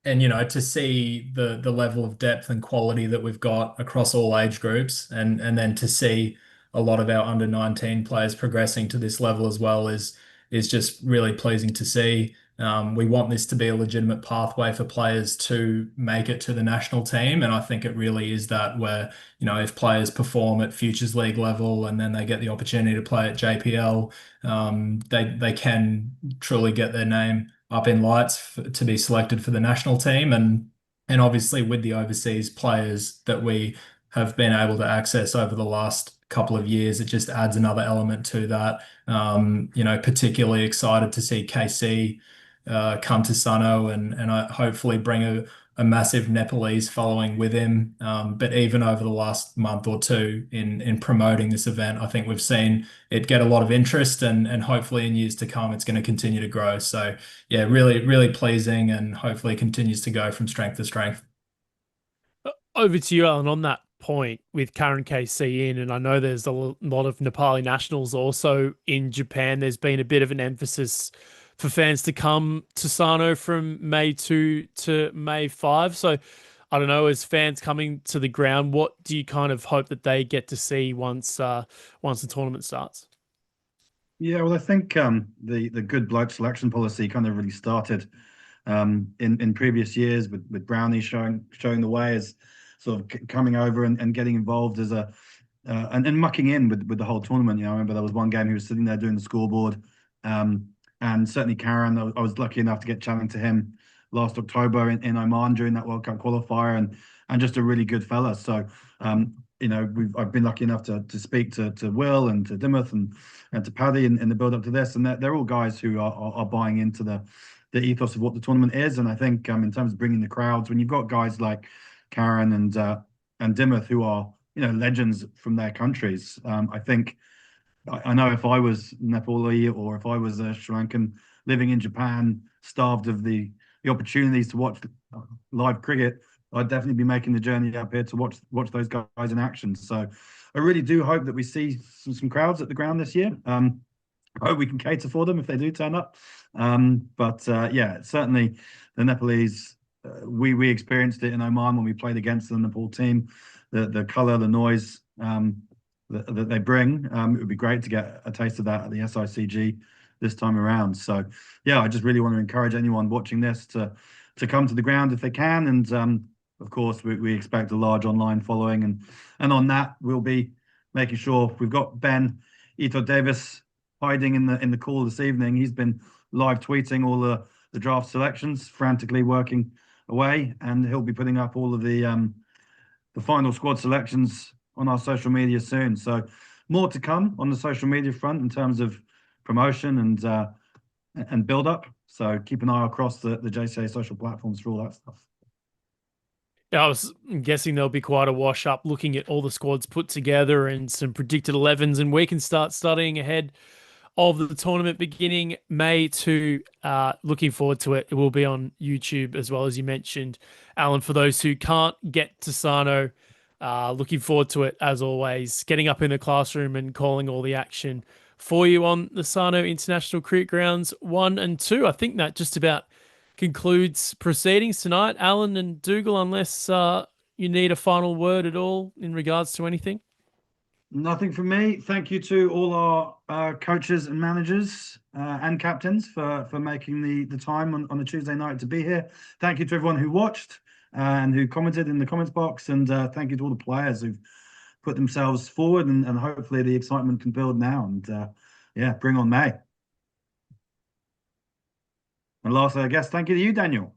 to see the level of depth and quality that we've got across all age groups, and then to see a lot of our under 19 players progressing to this level as well is just really pleasing to see. We want this to be a legitimate pathway for players to make it to the national team, and I think it really is that, where if players perform at Futures League level and then they get the opportunity to play at JPL, they can truly get their name up in lights to be selected for the national team. And obviously with the overseas players that we have been able to access over the last couple of years, it just adds another element to that. Particularly excited to see KC come to Sano and hopefully bring a massive Nepalese following with him. But even over the last month or two in promoting this event, I think we've seen it get a lot of interest, and hopefully in years to come, it's going to continue to grow. So yeah, really, really pleasing, and hopefully continues to go from strength to strength. Over to you, Alan, on that point with current KC in, and I know there's a lot of Nepali nationals also in Japan, there's been a bit of an emphasis for fans to come to Sano from May 2 to May 5. So I don't know, as fans coming to the ground, what do you kind of hope that they get to see once the tournament starts? Yeah, well, I think the good bloke selection policy kind of really started in previous years with Brownie showing the way as sort of coming over and getting involved as a and mucking in with the whole tournament. You know, I remember there was one game he was sitting there doing the scoreboard, and certainly Karen, I was lucky enough to get chatting to him last October in Oman during that World Cup qualifier, and just a really good fella. So you know, I've been lucky enough to speak to Will and to Dimmoth and to Paddy in the build up to this, and they're all guys who are buying into the ethos of what the tournament is. And I think in terms of bringing the crowds, when you've got guys like Karen and Dimmoth who are, you know, legends from their countries, I think I know if I was Nepali or if I was a Sri Lankan living in Japan, starved of the opportunities to watch live cricket, I'd definitely be making the journey up here to watch those guys in action. So I really do hope that we see some crowds at the ground this year. I hope we can cater for them if they do turn up. But yeah, certainly the Nepalese, we experienced it in Oman when we played against the Nepal team. The colour, the noise that they bring, it would be great to get a taste of that at the SICG this time around. So yeah, I just really want to encourage anyone watching this to come to the ground if they can. And of course, we expect a large online following, and on that we'll be making sure we've got Ben Ito Davis hiding in the call this evening. He's been live tweeting all the draft selections, frantically working away, and he'll be putting up all of the final squad selections on our social media soon. So more to come on the social media front in terms of promotion and build up. So keep an eye across the JCA social platforms for all that stuff. Yeah, I was guessing there'll be quite a wash up looking at all the squads put together and some predicted 11s, and we can start studying ahead of the tournament beginning May 2. Looking forward to it. It will be on YouTube as well, as you mentioned, Alan, for those who can't get to Sano. Looking forward to it, as always, getting up in the classroom and calling all the action for you on the Sano International Cricket Grounds 1 and 2. I think that just about concludes proceedings tonight, Alan and Dougal, unless you need a final word at all in regards to anything. Nothing from me. Thank you to all our coaches and managers and captains for making the time on a Tuesday night to be here. Thank you to everyone who watched and who commented in the comments box, and thank you to all the players who've put themselves forward, and hopefully the excitement can build now, and yeah, bring on May. And lastly, I guess, thank you to you, Daniel.